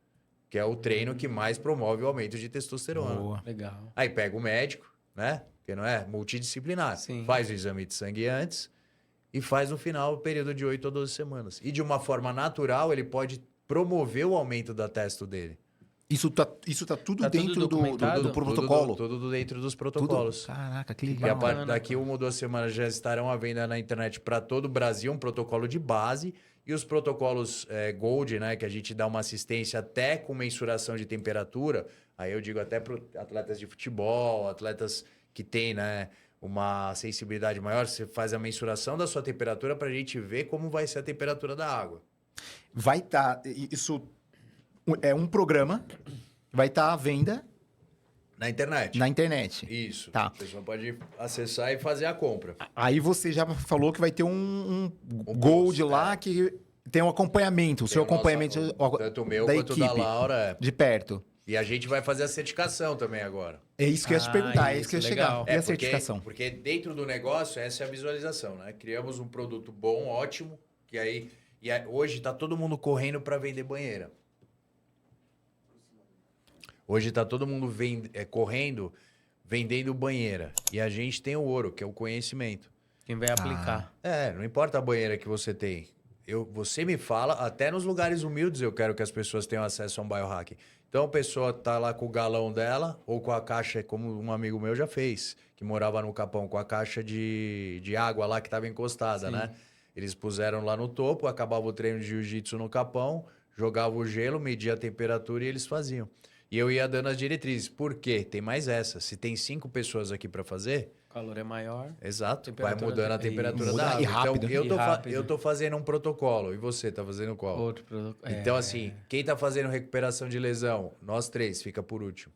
que é o treino que mais promove o aumento de testosterona. Boa. Legal. Aí pega o médico, né? Que não é multidisciplinar. Sim. Faz o exame de sangue antes e faz no final o período de 8 a 12 semanas. E de uma forma natural, ele pode promover o aumento da testo dele. Isso tá tudo Tá tudo dentro do documentado? protocolo? Tudo dentro dos Tudo? protocolos. Caraca, que E legal. a partir Bacana, daqui uma ou 2 semanas já estarão à venda na internet para todo o Brasil, um protocolo de base. E os protocolos Gold, né, que a gente dá uma assistência até com mensuração de temperatura. Aí eu digo até para atletas de futebol, atletas que têm, né, uma sensibilidade maior. Você faz a mensuração da sua temperatura para a gente ver como vai ser a temperatura da água. Vai estar... Isso é um programa que vai estar à venda Na internet. na internet. Isso. Tá. A pessoa pode acessar e fazer a compra. Aí você já falou que vai ter um Gold Gold, lá que tem um acompanhamento. O seu Tem o nosso- acompanhamento tanto o meu da quanto equipe. da Laura. De perto. E a gente vai fazer a certificação também agora. É isso que eu ia te perguntar, é isso que eu ia isso, chegar. legal. E a certificação? Porque dentro do negócio, essa é a visualização, né? Criamos um produto bom, ótimo, que aí... hoje tá todo mundo correndo para vender banheira. Hoje tá todo mundo correndo, vendendo banheira. E a gente tem o ouro, que é o conhecimento. Quem vai aplicar. Não importa a banheira que você tem. Você me fala, até nos lugares humildes eu quero que as pessoas tenham acesso a um biohacking. Então a pessoa tá lá com o galão dela, ou com a caixa, como um amigo meu já fez, que morava no Capão, com a caixa de água lá que estava encostada, né? Eles puseram lá no topo, acabava o treino de jiu-jitsu no Capão, jogava o gelo, media a temperatura e eles faziam. E eu ia dando as diretrizes. Por quê? Tem mais essa. Se tem 5 pessoas aqui para fazer... O calor é maior. Exato, vai Temperatura mudando a tem- temperatura Muda da água. e rápido. Então, E rápido. eu tô fazendo um protocolo. E você tá fazendo qual? Outro produto. Então, assim, quem tá fazendo recuperação de lesão? Nós 3, fica por último.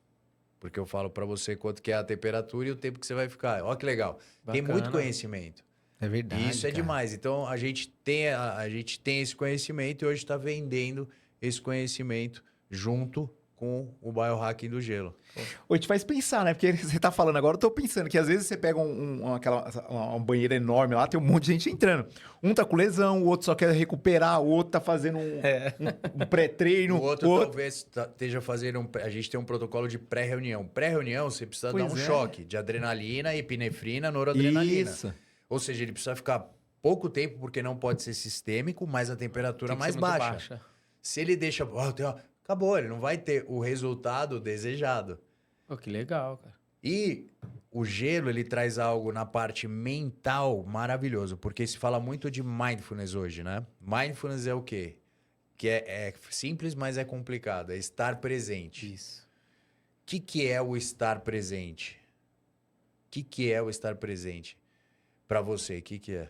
Porque eu falo para você quanto que é a temperatura e o tempo que você vai ficar. Ó que legal. Tem Bacana. muito conhecimento. É verdade. E isso é cara. demais. Então, a gente tem esse conhecimento e hoje está vendendo esse conhecimento junto com o biohacking do gelo. Ô, te faz pensar, né? Porque você tá falando agora, eu tô pensando que às vezes você pega uma banheira enorme lá, tem um monte de gente entrando. Um tá com lesão, o outro só quer recuperar, o outro tá fazendo um pré-treino. O outro talvez esteja fazendo a gente tem um protocolo de pré-reunião. Pré-reunião, você precisa dar um choque de adrenalina, epinefrina, noradrenalina. Isso. Ou seja, ele precisa ficar pouco tempo, porque não pode ser sistêmico, mas a temperatura Tem que mais ser muito baixa. Se ele deixa... acabou, ele não vai ter o resultado desejado. Pô, que legal, cara. E o gelo, ele traz algo na parte mental maravilhoso, porque se fala muito de mindfulness hoje, né? Mindfulness é o quê? Que é simples, mas é complicado. É estar presente. Isso. O que é o estar presente? O que é o estar presente? Para você, o que é?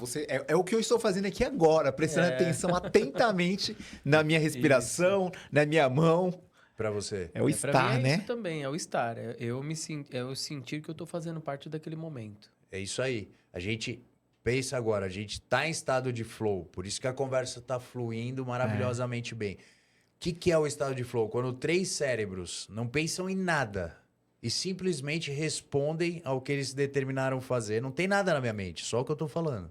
Você é o que eu estou fazendo aqui agora, prestando atenção atentamente na minha respiração, na minha mão. Para você? É o Pra estar, mim né? isso também, é o estar. Eu sentir que eu tô fazendo parte daquele momento. É isso aí. A gente pensa agora, a gente tá em estado de flow, por isso que a conversa tá fluindo maravilhosamente bem. O que é o estado de flow? Quando 3 cérebros não pensam em nada e simplesmente respondem ao que eles determinaram fazer. Não tem nada na minha mente, só o que eu tô falando.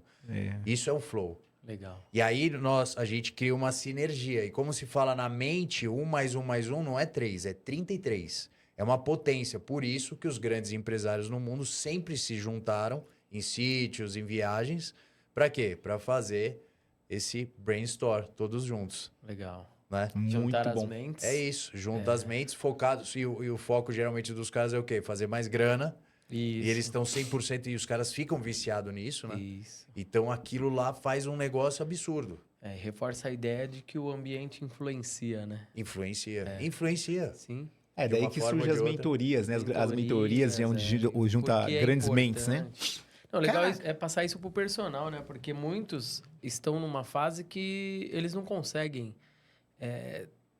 Isso é o flow. Legal. E aí a gente cria uma sinergia. E como se fala na mente, 1 mais 1 mais 1 não é 3, é 33. É uma potência. Por isso que os grandes empresários no mundo sempre se juntaram em sítios, em viagens. Para quê? Para fazer esse brainstorm todos juntos. Legal. Né? Juntar as bom. mentes. É isso. Junta as mentes focados. E o foco geralmente dos caras é o quê? Fazer mais grana. Isso. E eles estão 100% e os caras ficam viciados nisso, né? Isso. Então aquilo lá faz um negócio absurdo. Reforça a ideia de que o ambiente influencia, né? Influencia. Influencia. Sim. É De daí uma que forma surgem ou as de outra. mentorias, né? As mentorias é onde junta Porque é grandes mentes, né? importante. Não, o legal é passar isso pro personal, né? Porque muitos estão numa fase que eles não conseguem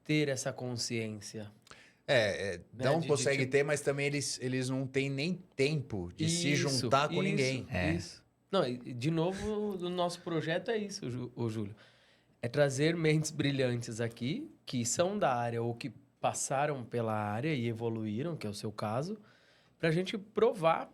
ter essa consciência. Não De consegue tipo- ter, mas também eles não têm nem tempo de se juntar com ninguém. Isso. Não, e de novo, o nosso projeto é isso, ô Júlio. É trazer mentes brilhantes aqui, que são da área ou que passaram pela área e evoluíram, que é o seu caso, pra gente provar,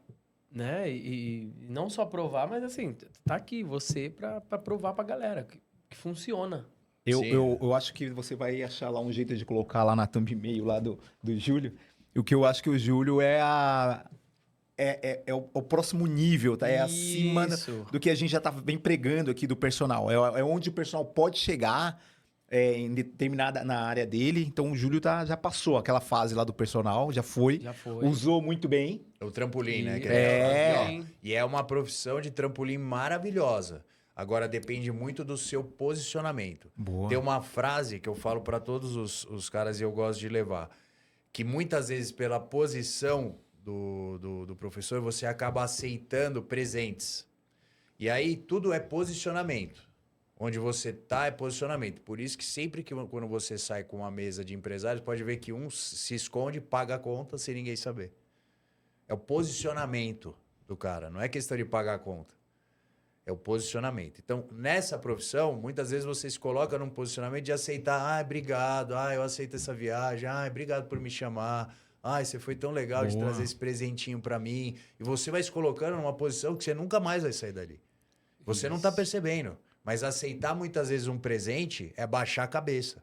né? E não só provar, mas assim, tá aqui você pra provar pra galera que funciona. Eu, Sim. eu acho que você vai achar lá um jeito de colocar lá na thumb e-mail lá do Júlio. O que eu acho que o Júlio é o próximo nível, tá? É acima Isso. do que a gente já tá bem pregando aqui do personal. É onde o personal pode chegar em determinada na área dele. Então o Júlio já passou aquela fase lá do personal, já foi. Já foi. Usou muito bem. O trampolim, né? E- Que é. E é uma profissão de trampolim maravilhosa. Agora depende muito do seu posicionamento. Boa. Tem uma frase que eu falo para todos os caras e eu gosto de levar. Que muitas vezes, pela posição do professor, você acaba aceitando presentes. E aí, tudo é posicionamento. Onde você tá é posicionamento. Por isso que sempre quando você sai com uma mesa de empresários, pode ver que um se esconde, paga a conta sem ninguém saber. É o posicionamento do cara. Não é questão de pagar a conta. É o posicionamento. Então, nessa profissão, muitas vezes você se coloca num posicionamento de aceitar. Obrigado. Eu aceito essa viagem. Obrigado por me chamar. Você foi tão legal de trazer esse presentinho para mim. E você vai se colocando numa posição que você nunca mais vai sair dali. Você não tá percebendo. Mas aceitar muitas vezes um presente é baixar a cabeça.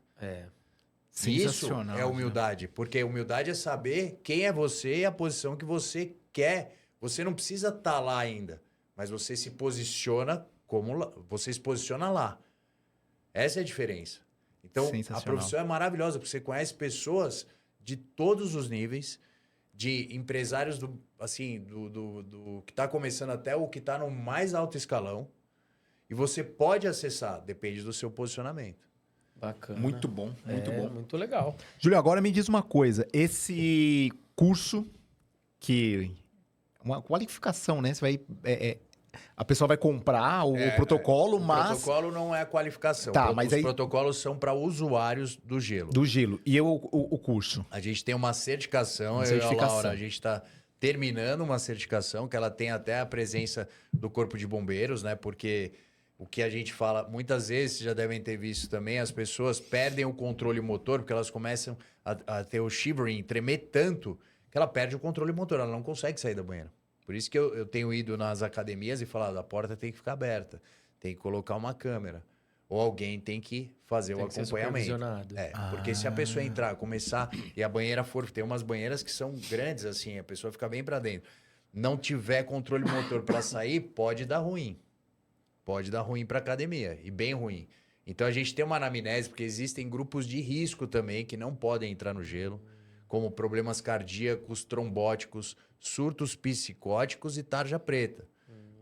Isso é humildade. Porque humildade é saber quem é você e a posição que você quer. Você não precisa estar lá ainda. Mas você se posiciona você se posiciona lá. Essa é a diferença. Então, a profissão é maravilhosa, porque você conhece pessoas de todos os níveis, de empresários do que está começando até o que está no mais alto escalão. E você pode acessar, depende do seu posicionamento. Bacana. Muito bom, muito bom. Muito legal. Júlio, agora me diz uma coisa. Esse curso uma qualificação, né? Você vai... a pessoa vai comprar o protocolo, mas... O protocolo não é a qualificação. Tá, mas os protocolos são para usuários do gelo. Do gelo. E o curso? A gente tem uma certificação. Eu e a Laura, a gente está terminando uma certificação, que ela tem até a presença do Corpo de Bombeiros, né? Porque o que a gente fala, muitas vezes, já devem ter visto também, as pessoas perdem o controle motor, porque elas começam a ter o shivering, tremer tanto, que ela perde o controle motor, ela não consegue sair da banheira. Por isso que eu tenho ido nas academias e falado, a porta tem que ficar aberta, tem que colocar uma câmera, ou alguém tem que fazer o acompanhamento. Porque se a pessoa entrar, começar, e a banheira for, tem umas banheiras que são grandes assim, a pessoa fica bem para dentro, não tiver controle motor para sair, pode dar ruim. Pode dar ruim para academia, e bem ruim. Então a gente tem uma anamnese, porque existem grupos de risco também que não podem entrar no gelo, como problemas cardíacos, trombóticos, surtos psicóticos e tarja preta.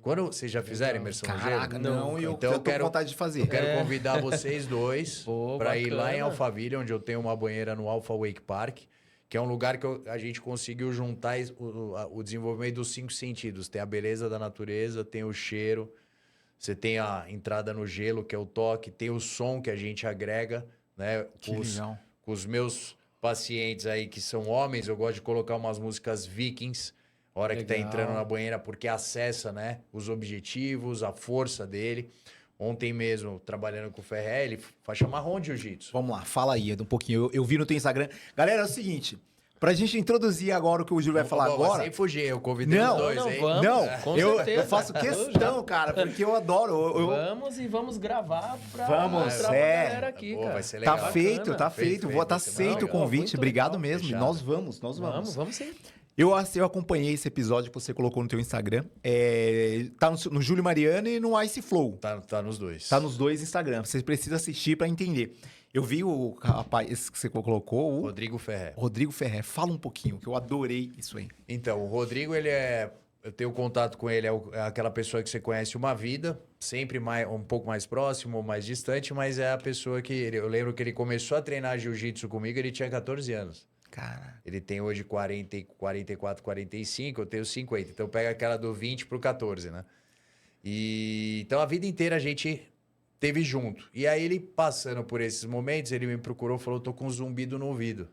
Quando vocês já fizeram imersão no gelo? Caraca, não, e eu Então já tô com vontade de fazer. Eu quero convidar vocês dois para ir lá em bacana. Alphaville, onde eu tenho uma banheira no Alpha Wake Park, que é um lugar que a gente conseguiu juntar o desenvolvimento dos 5 sentidos. Tem a beleza da natureza, tem o cheiro, você tem a entrada no gelo, que é o toque, tem o som que a gente agrega, né? Que legal. Com os meus pacientes aí que são homens, eu gosto de colocar umas músicas vikings, a hora que tá Legal. entrando na banheira, porque acessa, né, os objetivos, a força dele. Ontem mesmo, trabalhando com o Ferré, ele faixa marrom de jiu-jitsu. Vamos lá, fala aí, Edu, um pouquinho. Eu vi no teu Instagram. Galera, é o seguinte, pra gente introduzir agora o que o Júlio vai falar agora... Sem fugir, eu convidei Não, os dois, não, hein? vamos. Não, Com eu certeza. faço questão, cara, porque eu adoro. Vamos gravar pra Vamos, mostrar pra galera aqui, Pô, cara. vai ser legal. Tá feito, Bacana. tá feito. Tá Feito, aceito o legal, convite. muito Obrigado legal. mesmo. Fechado. Nós vamos. Vamos sim. Eu acompanhei esse episódio que você colocou no teu Instagram. Tá no Júlio Mariano e no Ice Flow. Tá nos dois. Tá nos dois Instagram. Vocês precisam assistir pra entender. Eu vi o rapaz que você colocou, o Rodrigo Ferré. Rodrigo Ferrer. Fala um pouquinho, que eu adorei isso aí. Então, o Rodrigo, ele é... Eu tenho contato com ele, é aquela pessoa que você conhece uma vida, sempre um pouco mais próximo, mais distante, mas é a pessoa que... Eu lembro que ele começou a treinar jiu-jitsu comigo, ele tinha 14 anos. Cara, Ele tem hoje 44, 45, eu tenho 50. Então, pega aquela do 20 pro 14, né? Então, a vida inteira a gente teve junto. E aí, ele passando por esses momentos, ele me procurou e falou, tô com um zumbido no ouvido.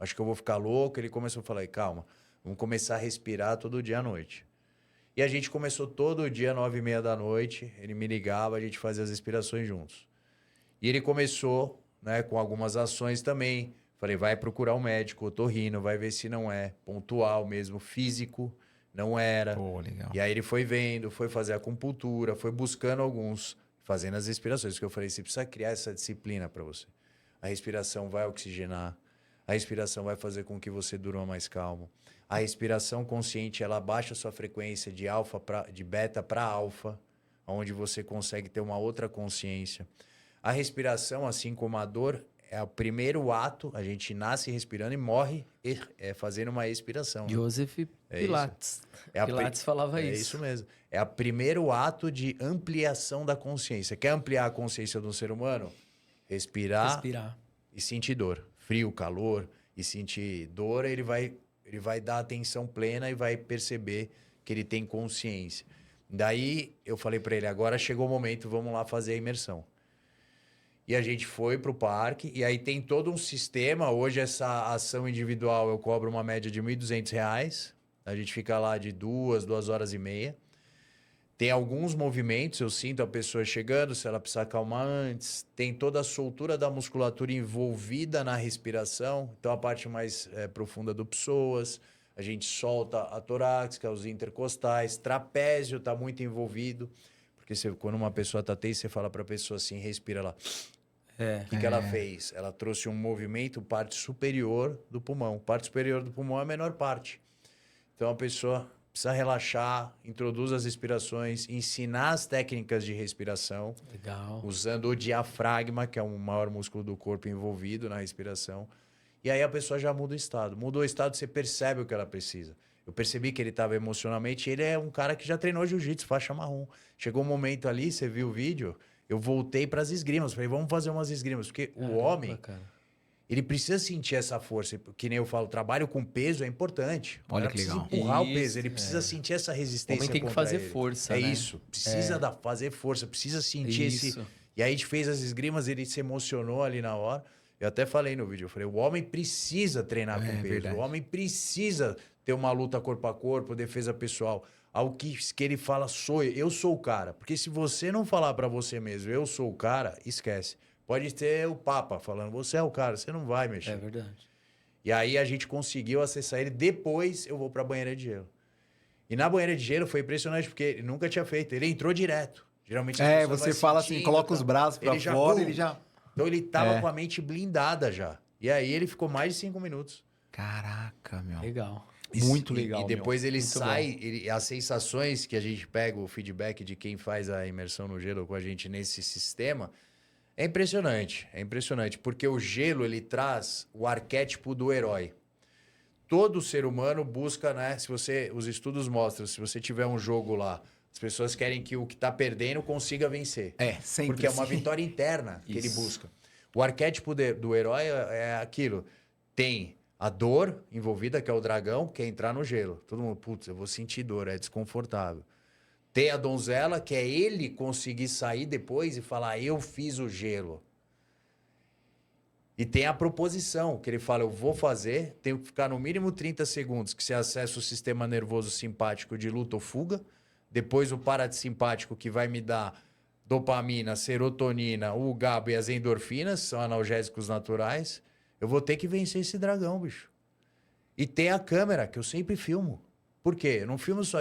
Acho que eu vou ficar louco. Ele começou a falar, calma, vamos começar a respirar todo dia à noite. E a gente começou todo dia, 9h30 da noite. Ele me ligava, a gente fazia as respirações juntos. E ele começou, né, com algumas ações também. Falei, vai procurar um médico, otorrino, vai ver se não é pontual mesmo, físico, não era. pô, legal. E aí ele foi vendo, foi fazer acupuntura, foi buscando alguns, fazendo as respirações. Porque eu falei, você precisa criar essa disciplina para você. A respiração vai oxigenar, a respiração vai fazer com que você durma mais calmo. A respiração consciente, ela baixa a sua frequência de beta para alfa, onde você consegue ter uma outra consciência. A respiração, assim como a dor, é o primeiro ato, a gente nasce respirando e morre fazendo uma expiração. Né? Joseph Pilates. Pilates falava isso. É isso mesmo. É o primeiro ato de ampliação da consciência. Quer ampliar a consciência do ser humano? Respirar. E sentir dor. Frio, calor e sentir dor, ele vai dar atenção plena e vai perceber que ele tem consciência. Daí eu falei para ele, agora chegou o momento, vamos lá fazer a imersão. E a gente foi pro parque, e aí tem todo um sistema. Hoje essa ação individual eu cobro uma média de R$ 1.200. A gente fica lá de 2h30. Tem alguns movimentos, eu sinto a pessoa chegando, se ela precisar acalmar antes. Tem toda a soltura da musculatura envolvida na respiração. Então a parte mais profunda do psoas. A gente solta a torácica, os intercostais. Trapézio está muito envolvido. Porque quando uma pessoa está tensa, você fala para a pessoa assim, respira lá. O que ela fez? Ela trouxe um movimento, parte superior do pulmão. Parte superior do pulmão é a menor parte. Então, a pessoa precisa relaxar, introduz as respirações, ensinar as técnicas de respiração. Legal. Usando o diafragma, que é o maior músculo do corpo envolvido na respiração. E aí a pessoa já muda o estado. Mudou o estado, você percebe o que ela precisa. Eu percebi que ele estava emocionalmente. Ele é um cara que já treinou jiu-jitsu, faixa marrom. Chegou um momento ali, você viu o vídeo, eu voltei para as esgrimas. Falei, vamos fazer umas esgrimas. Porque o homem, ele precisa sentir essa força. Que nem eu falo, trabalho com peso é importante. Olha que legal. Empurrar o peso, ele precisa sentir essa resistência. O homem tem que fazer força, né? Isso, precisa fazer força, precisa sentir esse... E aí a gente fez as esgrimas, ele se emocionou ali na hora. Eu até falei no vídeo, eu falei, o homem precisa treinar com peso. Verdade. O homem precisa ter uma luta corpo a corpo, defesa pessoal. Algo que ele fala, eu sou o cara. Porque se você não falar pra você mesmo, eu sou o cara, esquece. Pode ter o Papa falando, você é o cara, você não vai mexer. É verdade. E aí a gente conseguiu acessar ele, depois eu vou pra banheira de gelo. E na banheira de gelo foi impressionante, porque ele nunca tinha feito, ele entrou direto. Geralmente você fala assim, coloca os braços pra fora, ele já... Então ele tava com a mente blindada já. E aí ele ficou mais de 5 minutos. Caraca, meu. Legal. Muito legal, E depois ele Muito sai, as sensações que a gente pega, o feedback de quem faz a imersão no gelo com a gente nesse sistema, é impressionante, porque o gelo, ele traz o arquétipo do herói. todo ser humano busca, né? Os estudos mostram, se você tiver um jogo lá, as pessoas querem que o que tá perdendo consiga vencer. Sempre. Porque é uma vitória interna que ele busca. O arquétipo do herói é aquilo. Tem a dor envolvida, que é o dragão, que é entrar no gelo. Todo mundo, putz, eu vou sentir dor, é desconfortável. Tem a donzela, que é ele conseguir sair depois e falar, eu fiz o gelo. E tem a proposição, que ele fala, eu vou fazer, tenho que ficar no mínimo 30 segundos, que você acessa o sistema nervoso simpático de luta ou fuga, depois o parasimpático, que vai me dar dopamina, serotonina, o GABA e as endorfinas, são analgésicos naturais. Eu vou ter que vencer esse dragão, bicho. E tem a câmera, que eu sempre filmo. Por quê? Eu não filmo só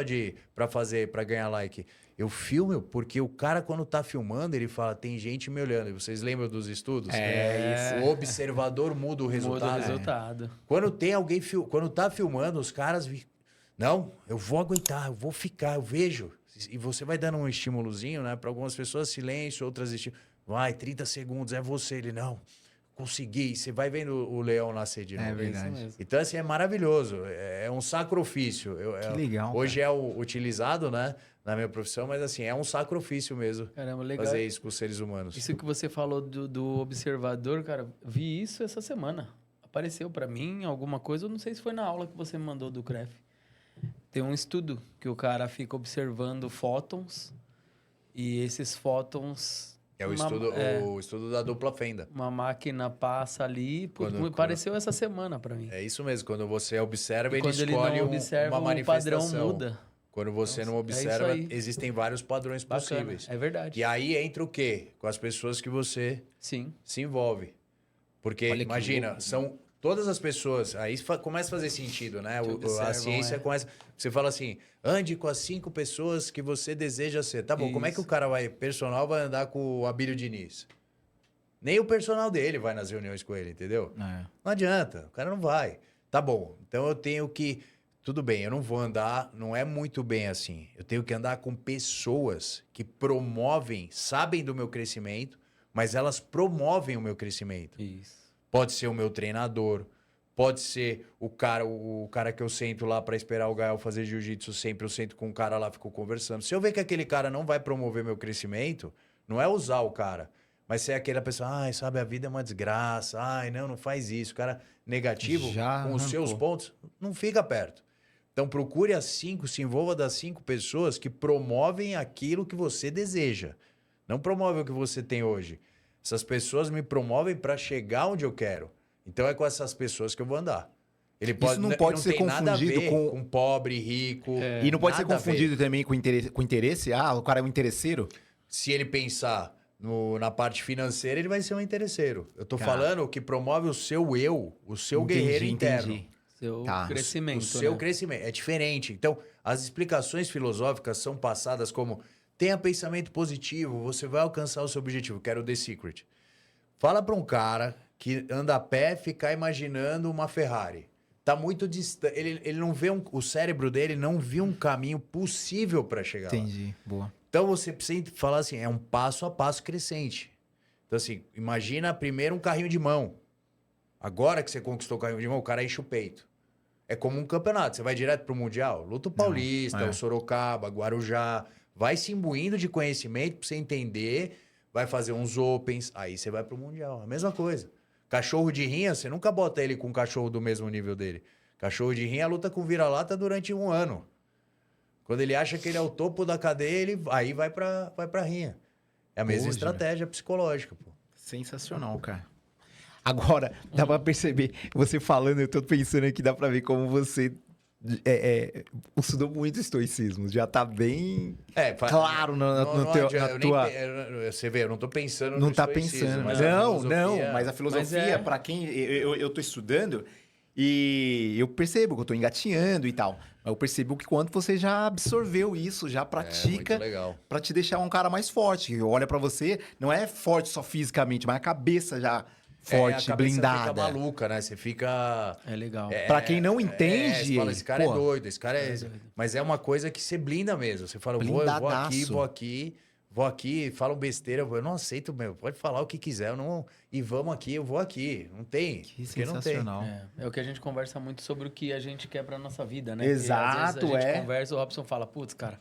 pra ganhar like. Eu filmo porque o cara, quando tá filmando, ele fala, tem gente me olhando. E vocês lembram dos estudos? Isso. O observador muda o resultado. Muda o resultado. Quando tem alguém... Quando tá filmando, os caras... Não, eu vou aguentar, eu vou ficar, eu vejo. E você vai dando um estímulozinho, né? Para algumas pessoas, silêncio, outras estímulo. Vai, 30 segundos, é você. Ele, não, consegui. Você vai vendo o leão nascer de novo. É verdade. Então, assim, é maravilhoso. É um sacrifício. Que legal. Hoje é utilizado, né? Na minha profissão, mas assim, é um sacrifício mesmo. Caramba, legal. Fazer isso com os seres humanos. Isso que você falou do observador, cara, vi isso essa semana. Apareceu para mim alguma coisa, eu não sei se foi na aula que você me mandou do CREF. Tem um estudo que o cara fica observando fótons e esses fótons... É o estudo da dupla fenda. Uma máquina passa ali, apareceu essa semana para mim. É isso mesmo, quando você observa, e ele escolhe uma manifestação. O padrão muda. Quando você não observa, existem vários padrões possíveis. É verdade. E aí entra o quê? Com as pessoas que você se envolve. Porque, imagina, são todas as pessoas... Aí começa a fazer sentido, né? A ciência começa... Você fala assim, ande com as 5 pessoas que você deseja ser. Tá bom, como é que o cara personal vai andar com o Abílio Diniz? Nem o personal dele vai nas reuniões com ele, entendeu? Não adianta, o cara não vai. Tá bom, então eu tenho que... Tudo bem, eu não vou andar, não é muito bem assim. Eu tenho que andar com pessoas que promovem, sabem do meu crescimento, mas elas promovem o meu crescimento. Isso. Pode ser o meu treinador, pode ser o cara que eu sento lá para esperar o Gael fazer jiu-jitsu, sempre eu sento com o cara lá, fico conversando. Se eu ver que aquele cara não vai promover meu crescimento, não é usar o cara, mas ser aquela pessoa, ai, sabe, a vida é uma desgraça, ai, não faz isso. O cara negativo, com os seus pontos, não fica perto. Então procure se envolva das 5 pessoas que promovem aquilo que você deseja. Não promove o que você tem hoje. Essas pessoas me promovem para chegar onde eu quero. Então é com essas pessoas que eu vou andar. Isso não pode ser confundido com pobre, rico. E não pode ser confundido também com interesse. Ah, o cara é um interesseiro. Se ele pensar na parte financeira, ele vai ser um interesseiro. Eu tô falando que promove o seu eu, o seu guerreiro interno. Seu crescimento. O seu crescimento. É diferente. Então, as explicações filosóficas são passadas como tenha pensamento positivo, você vai alcançar o seu objetivo, que era o The Secret. Fala para um cara que anda a pé ficar imaginando uma Ferrari. Tá muito distante. Ele não vê o cérebro dele não viu um caminho possível para chegar lá. Entendi. Boa. Então, você precisa falar assim, é um passo a passo crescente. Então, assim, imagina primeiro um carrinho de mão. Agora que você conquistou o carrinho de mão, o cara enche o peito. É como um campeonato. Você vai direto pro Mundial. Luta o Paulista, o Sorocaba, Guarujá. Vai se imbuindo de conhecimento pra você entender. Vai fazer uns opens. Aí você vai pro Mundial. A mesma coisa. Cachorro de rinha, você nunca bota ele com um cachorro do mesmo nível dele. Cachorro de rinha luta com vira-lata durante 1 ano. Quando ele acha que ele é o topo da cadeia, aí vai pra rinha. É a mesma estratégia psicológica, pô. Sensacional, cara. Agora, dá pra perceber, você falando, eu tô pensando aqui, dá pra ver como você estudou muito estoicismo. Já tá bem claro na tua... Você vê, eu não tô pensando não tá pensando. Mas mas a filosofia, pra quem... Eu tô estudando e eu percebo que eu tô engatinhando e tal. Eu percebo que quando você já absorveu isso, já pratica, pra te deixar um cara mais forte. Olha pra você, não é forte só fisicamente, mas a cabeça já... forte, a blindada. Fica maluca, né? Você fica... É legal. Pra quem não entende... Você fala, esse cara é doido, esse cara é... Mas é uma coisa que você blinda mesmo. Você fala, vou aqui, vou aqui, falam besteira, eu não aceito, meu, pode falar o que quiser, eu não, e vamos aqui, eu vou aqui, não tem. Que porque sensacional. É o que a gente conversa muito sobre o que a gente quer pra nossa vida, né? Exato, Porque às vezes a gente conversa, o Robson fala, putz, cara,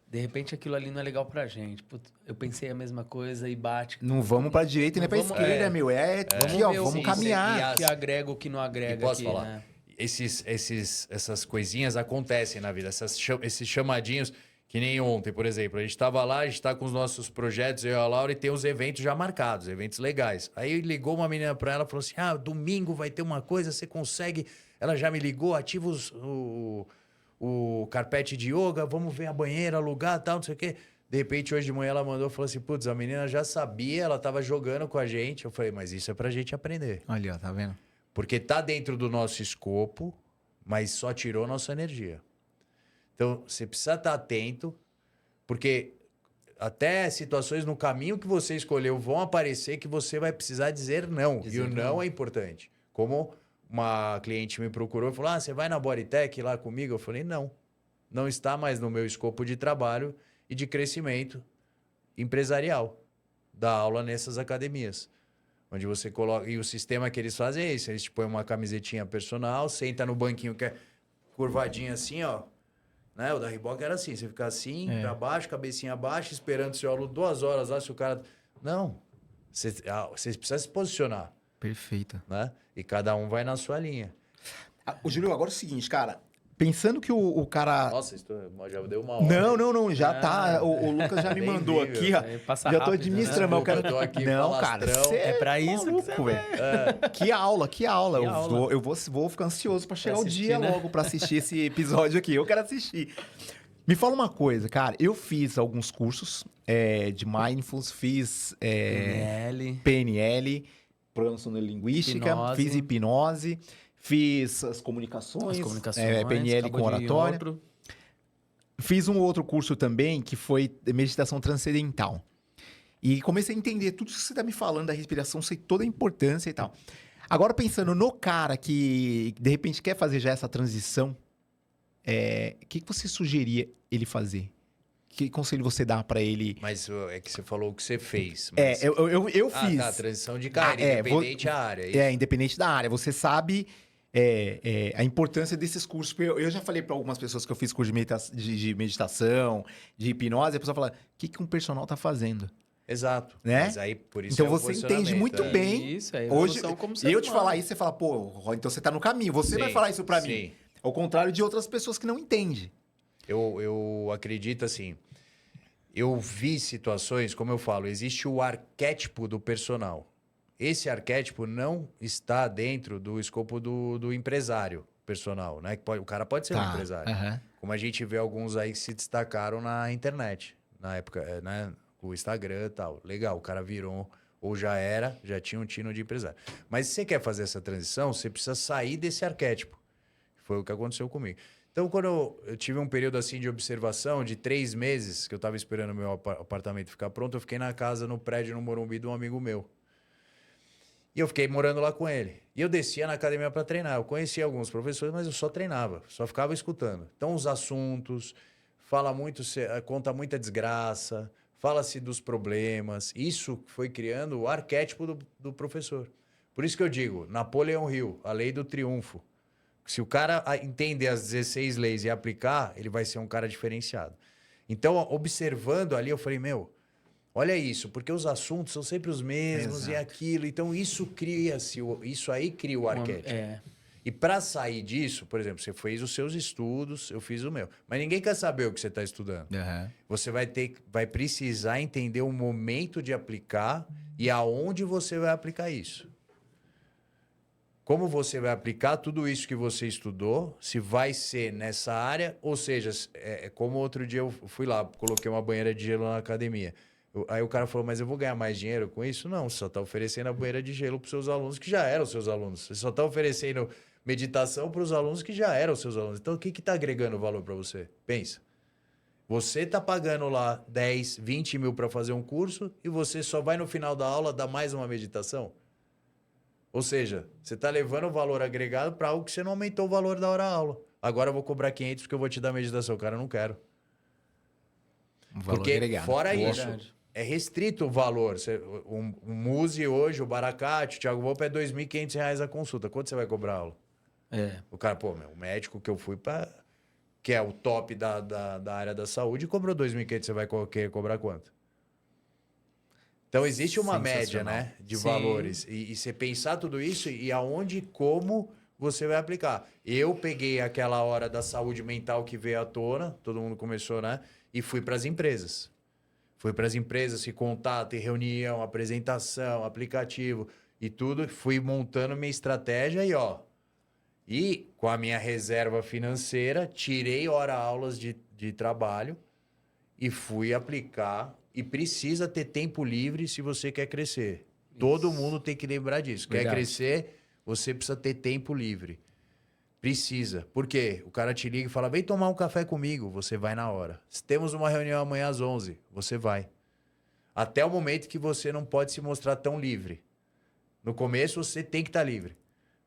de repente aquilo ali não é legal pra gente. Putz, eu pensei a mesma coisa e bate. Não vamos pra direita nem pra esquerda, meu. Aqui, ó, vamos caminhar. O que agrega, o que não agrega. E posso aqui, falar? Né? Essas coisinhas acontecem na vida, esses chamadinhos, que nem ontem, por exemplo. A gente tava lá, a gente tá com os nossos projetos, eu e a Laura, e tem os eventos já marcados, eventos legais. Aí ligou uma menina pra ela e falou assim: ah, domingo vai ter uma coisa, você consegue? Ela já me ligou, ativa o carpete de yoga, vamos ver a banheira, alugar, tal, não sei o quê. De repente, hoje de manhã, ela mandou e falou assim: putz, a menina já sabia, ela tava jogando com a gente. Eu falei, mas isso é pra gente aprender. Ali, ó, tá vendo? Porque tá dentro do nosso escopo, mas só tirou nossa energia. Então, você precisa estar atento, porque até situações no caminho que você escolheu vão aparecer que você vai precisar dizer não. E o não é importante. Como uma cliente me procurou e falou: ah, você vai na Bodytech lá comigo? Eu falei, não. Não está mais no meu escopo de trabalho e de crescimento empresarial. Dar aula nessas academias. Onde você coloca... E o sistema que eles fazem é isso. Eles te põem uma camisetinha personal, senta no banquinho que é curvadinho assim, ó. Né? O da Reebok era assim. Você fica assim, pra baixo, cabecinha baixa, esperando seu aluno 2 horas lá, se o cara... Não. Você precisa se posicionar. Perfeito. Né? E cada um vai na sua linha. Ô, Júlio, agora é o seguinte, cara. Pensando que o cara... Nossa, isso já deu uma hora. Não. Já tá... O Lucas já me bem mandou incrível. aqui, ó. Passa Já tô rápido, administrando, né? mas eu quero... Eu tô aqui Não, cara. falastrão. Cê É pra isso maluco, que você velho. Que aula. Que Eu aula. vou ficar ansioso pra chegar o assistir, dia né? logo pra assistir esse episódio aqui. Eu quero assistir. Me fala uma coisa, cara. Eu fiz alguns cursos de Mindfulness, fiz PNL, Programação Neurolinguística, Hipnose. fiz hipnose, fiz as comunicações, PNL com oratória. Fiz um outro curso também, que foi meditação transcendental. E comecei a entender tudo isso que você está me falando da respiração, sei toda a importância e tal. Agora, pensando no cara que, de repente, quer fazer já essa transição, o que você sugeria ele fazer? Que conselho você dá para ele? Mas é que você falou o que você fez. Mas... eu fiz. Tá, transição de carreira, independente da área. Isso. Independente da área. Você sabe a importância desses cursos. Eu já falei para algumas pessoas que eu fiz curso de meditação, de hipnose, e a pessoa fala, o que um personal tá fazendo? Exato. Né? Mas aí, por isso então você entende muito bem. Isso, é hoje, como ser e eu te humano. falar isso, você fala, pô, então você tá no caminho. Você vai falar isso para mim. Ao contrário de outras pessoas que não entendem. Eu acredito assim, eu vi situações, como eu falo, existe o arquétipo do personal. Esse arquétipo não está dentro do escopo do empresário personal, né? O cara pode ser um empresário. Como a gente vê alguns aí que se destacaram na internet, na época, né? O Instagram e tal. Legal, o cara virou, ou já tinha um tino de empresário. Mas se você quer fazer essa transição, você precisa sair desse arquétipo. Foi o que aconteceu comigo. Então, quando eu tive um período assim de observação, de 3 meses, que eu estava esperando o meu apartamento ficar pronto, eu fiquei na casa, no prédio, no Morumbi, de um amigo meu. E eu fiquei morando lá com ele. E eu descia na academia para treinar. Eu conhecia alguns professores, mas eu só treinava, só ficava escutando. Então, os assuntos, conta muita desgraça, fala-se dos problemas. Isso foi criando o arquétipo do professor. Por isso que eu digo, Napoleão Hill, a lei do triunfo. Se o cara entender as 16 leis e aplicar, ele vai ser um cara diferenciado. Então, observando ali, eu falei, olha isso, porque os assuntos são sempre os mesmos. Exato. E aquilo. Então, isso aí cria o arquétipo. E para sair disso, por exemplo, você fez os seus estudos, eu fiz o meu. Mas ninguém quer saber o que você está estudando. Você vai precisar entender o momento de aplicar e aonde você vai aplicar isso. Como você vai aplicar tudo isso que você estudou, se vai ser nessa área, ou seja, como outro dia eu fui lá, coloquei uma banheira de gelo na academia. Aí o cara falou, mas eu vou ganhar mais dinheiro com isso? Não, você só está oferecendo a banheira de gelo para os seus alunos, que já eram seus alunos. Você só está oferecendo meditação para os alunos que já eram seus alunos. Então, o que está agregando valor para você? Pensa. Você está pagando lá 10, 20 mil para fazer um curso e você só vai no final da aula dar mais uma meditação? Ou seja, você está levando o valor agregado para algo que você não aumentou o valor da hora aula. Agora eu vou cobrar 500 porque eu vou te dar meditação. Cara, eu não quero. Um valor Porque agregado. fora Boa. isso, é restrito o valor. O Muzi hoje, o Baracate, o Thiago Volpe é R$ 2.500 a consulta. Quanto você vai cobrar a aula? O cara, o médico que eu fui que é o top da área da saúde, cobrou 2.500, você vai querer cobrar quanto? Então, existe uma média, né, de valores. E você pensar tudo isso e aonde e como você vai aplicar. Eu peguei aquela hora da saúde mental que veio à tona, todo mundo começou, né? E fui para as empresas. Fui para as empresas, se contato, reunião, apresentação, aplicativo e tudo. Fui montando minha estratégia e com a minha reserva financeira, tirei hora-aulas de trabalho e fui aplicar. E precisa ter tempo livre se você quer crescer. Isso. Todo mundo tem que lembrar disso. Verdade. Quer crescer, você precisa ter tempo livre. Precisa. Por quê? O cara te liga e fala, vem tomar um café comigo. Você vai na hora. Se temos uma reunião amanhã às 11, você vai. Até o momento que você não pode se mostrar tão livre. No começo, você tem que estar livre.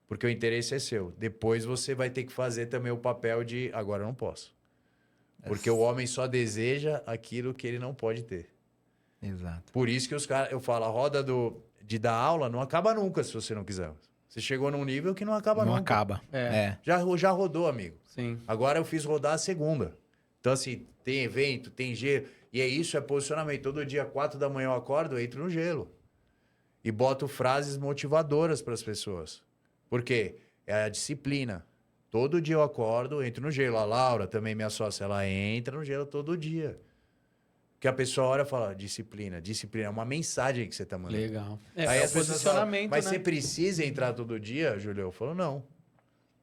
Porque o interesse é seu. Depois, você vai ter que fazer também o papel de, agora eu não posso. Porque o homem só deseja aquilo que ele não pode ter. Exato. Por isso que os caras, eu falo, a roda de dar aula não acaba nunca se você não quiser. Você chegou num nível que não acaba nunca. Não acaba. Já rodou, amigo. Sim. Agora eu fiz rodar a segunda. Então, assim, tem evento, tem gelo. E é posicionamento. Todo dia, 4 da manhã eu acordo, eu entro no gelo. E boto frases motivadoras para as pessoas. Por quê? É a disciplina. Todo dia eu acordo, entro no gelo. A Laura, também minha sócia, ela entra no gelo todo dia. Que a pessoa olha e fala, disciplina. Disciplina é uma mensagem que você tá mandando. Legal. Aí as pessoas falam, mas né? você precisa entrar todo dia, Júlio? Eu falo, não.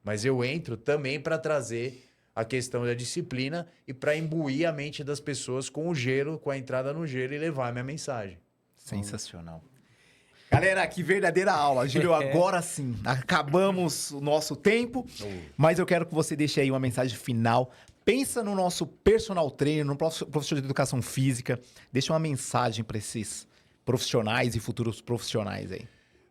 Mas eu entro também para trazer a questão da disciplina e para imbuir a mente das pessoas com o gelo, com a entrada no gelo e levar a minha mensagem. Sensacional. Galera, que verdadeira aula. Júlio, agora sim, acabamos o nosso tempo, mas eu quero que você deixe aí uma mensagem final. Pensa no nosso personal trainer, no professor de educação física. Deixa uma mensagem para esses profissionais e futuros profissionais aí.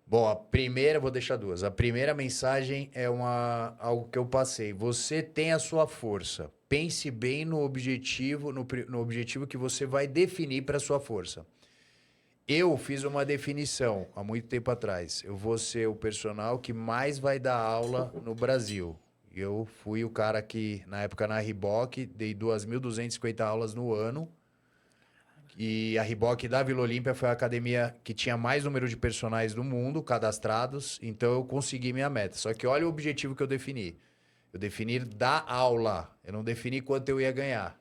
Bom, a primeira, vou deixar duas. A primeira mensagem é algo que eu passei. Você tem a sua força. Pense bem no objetivo, no objetivo que você vai definir para a sua força. Eu fiz uma definição há muito tempo atrás. Eu vou ser o personal que mais vai dar aula no Brasil. Eu fui o cara que, na época, na Reebok, dei 2.250 aulas no ano. E a Reebok da Vila Olímpia foi a academia que tinha mais número de personagens do mundo cadastrados. Então, eu consegui minha meta. Só que olha o objetivo que eu defini. Eu defini dar aula. Eu não defini quanto eu ia ganhar.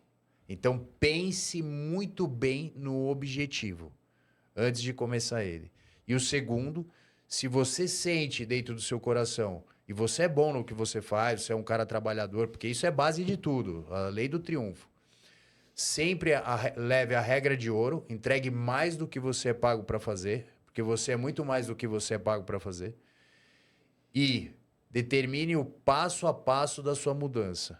Então, pense muito bem no objetivo antes de começar ele. E o segundo, se você sente dentro do seu coração, e você é bom no que você faz, você é um cara trabalhador, porque isso é base de tudo, a lei do triunfo. Sempre leve a regra de ouro, entregue mais do que você é pago para fazer, porque você é muito mais do que você é pago para fazer. E determine o passo a passo da sua mudança.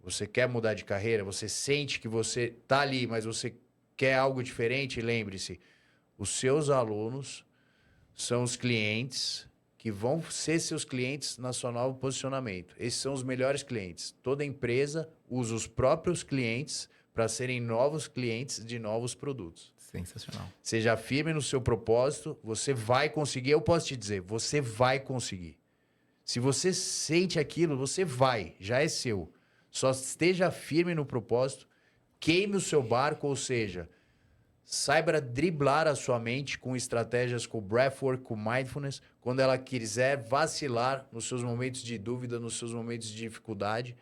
Você quer mudar de carreira, você sente que você está ali, mas você quer algo diferente, lembre-se, os seus alunos são os clientes que vão ser seus clientes na sua nova posicionamento. Esses são os melhores clientes. Toda empresa usa os próprios clientes para serem novos clientes de novos produtos. Sensacional. Seja firme no seu propósito, você vai conseguir. Eu posso te dizer, você vai conseguir. Se você sente aquilo, você vai, já é seu. Só esteja firme no propósito, queime o seu barco, ou seja, saiba driblar a sua mente com estratégias, com breathwork, com mindfulness, quando ela quiser vacilar nos seus momentos de dúvida, nos seus momentos de dificuldade,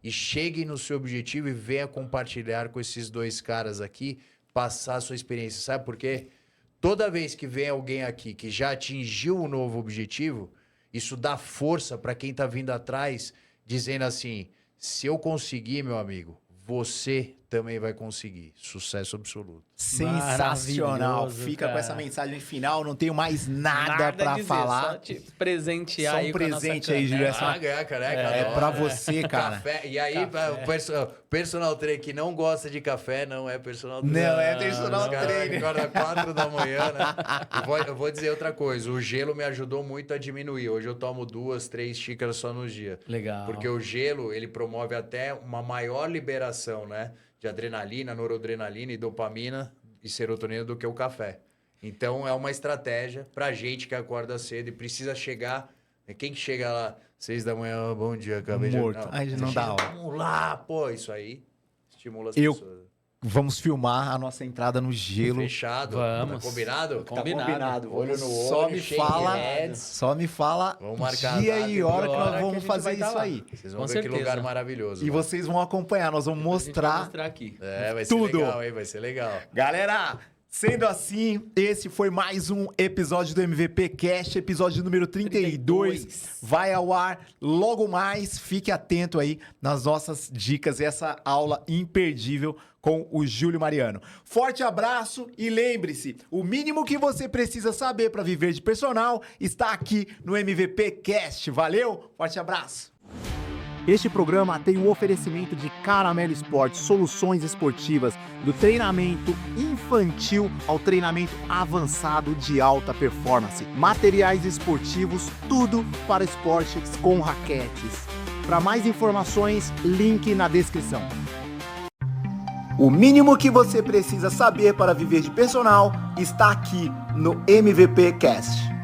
e chegue no seu objetivo e venha compartilhar com esses dois caras aqui, passar a sua experiência. Sabe por quê? Toda vez que vem alguém aqui que já atingiu um novo objetivo, isso dá força para quem está vindo atrás, dizendo assim, se eu conseguir, meu amigo, você também vai conseguir. Sucesso absoluto. Sensacional. Fica cara. com essa mensagem final. Não tenho mais nada pra dizer, falar. Só te presentear Só um aí com a nossa presente aí, caneca. Júlio. Ganhar caneca. É adoro. pra você, cara. Café. E aí, o personal trainer que não gosta de café não é personal Não trainer. é personal Os caras trainer. acordam 4 da manhã, né? Eu vou dizer outra coisa. O gelo me ajudou muito a diminuir. Hoje eu tomo 2, 3 xícaras só no dia. Legal. Porque o gelo, ele promove até uma maior liberação, né? De adrenalina, noradrenalina e dopamina e serotonina do que o café. Então, é uma estratégia pra gente que acorda cedo e precisa chegar... Quem que chega lá 6 da manhã, bom dia, acabei Morto. de... Aí não dá hora. Vamos lá, pô, isso aí estimula as Eu- pessoas. Vamos filmar a nossa entrada no gelo. Fechado. Vamos. Tá combinado? Tá combinado. Olho no olho, Só me shake fala, hands. só me fala Vamos marcar dia a data e hora que hora nós que a vamos gente fazer vai tá isso lá. aí. Vocês vão Com ver certeza. que lugar maravilhoso. E lá. vocês vão acompanhar, nós vamos A gente vai mostrar. mostrar aqui. Vai tudo. ser legal, hein? Vai ser legal. Galera, sendo assim, esse foi mais um episódio do MVP Cast, episódio número 32. Vai ao ar logo mais. Fique atento aí nas nossas dicas e essa aula imperdível com o Júlio Mariano. Forte abraço e lembre-se, o mínimo que você precisa saber para viver de personal está aqui no MVP Cast. Valeu? Forte abraço. Este programa tem o oferecimento de Caramelo Esporte, soluções esportivas, do treinamento infantil ao treinamento avançado de alta performance. Materiais esportivos, tudo para esportes com raquetes. Para mais informações, link na descrição. O mínimo que você precisa saber para viver de personal está aqui no MVP Cast.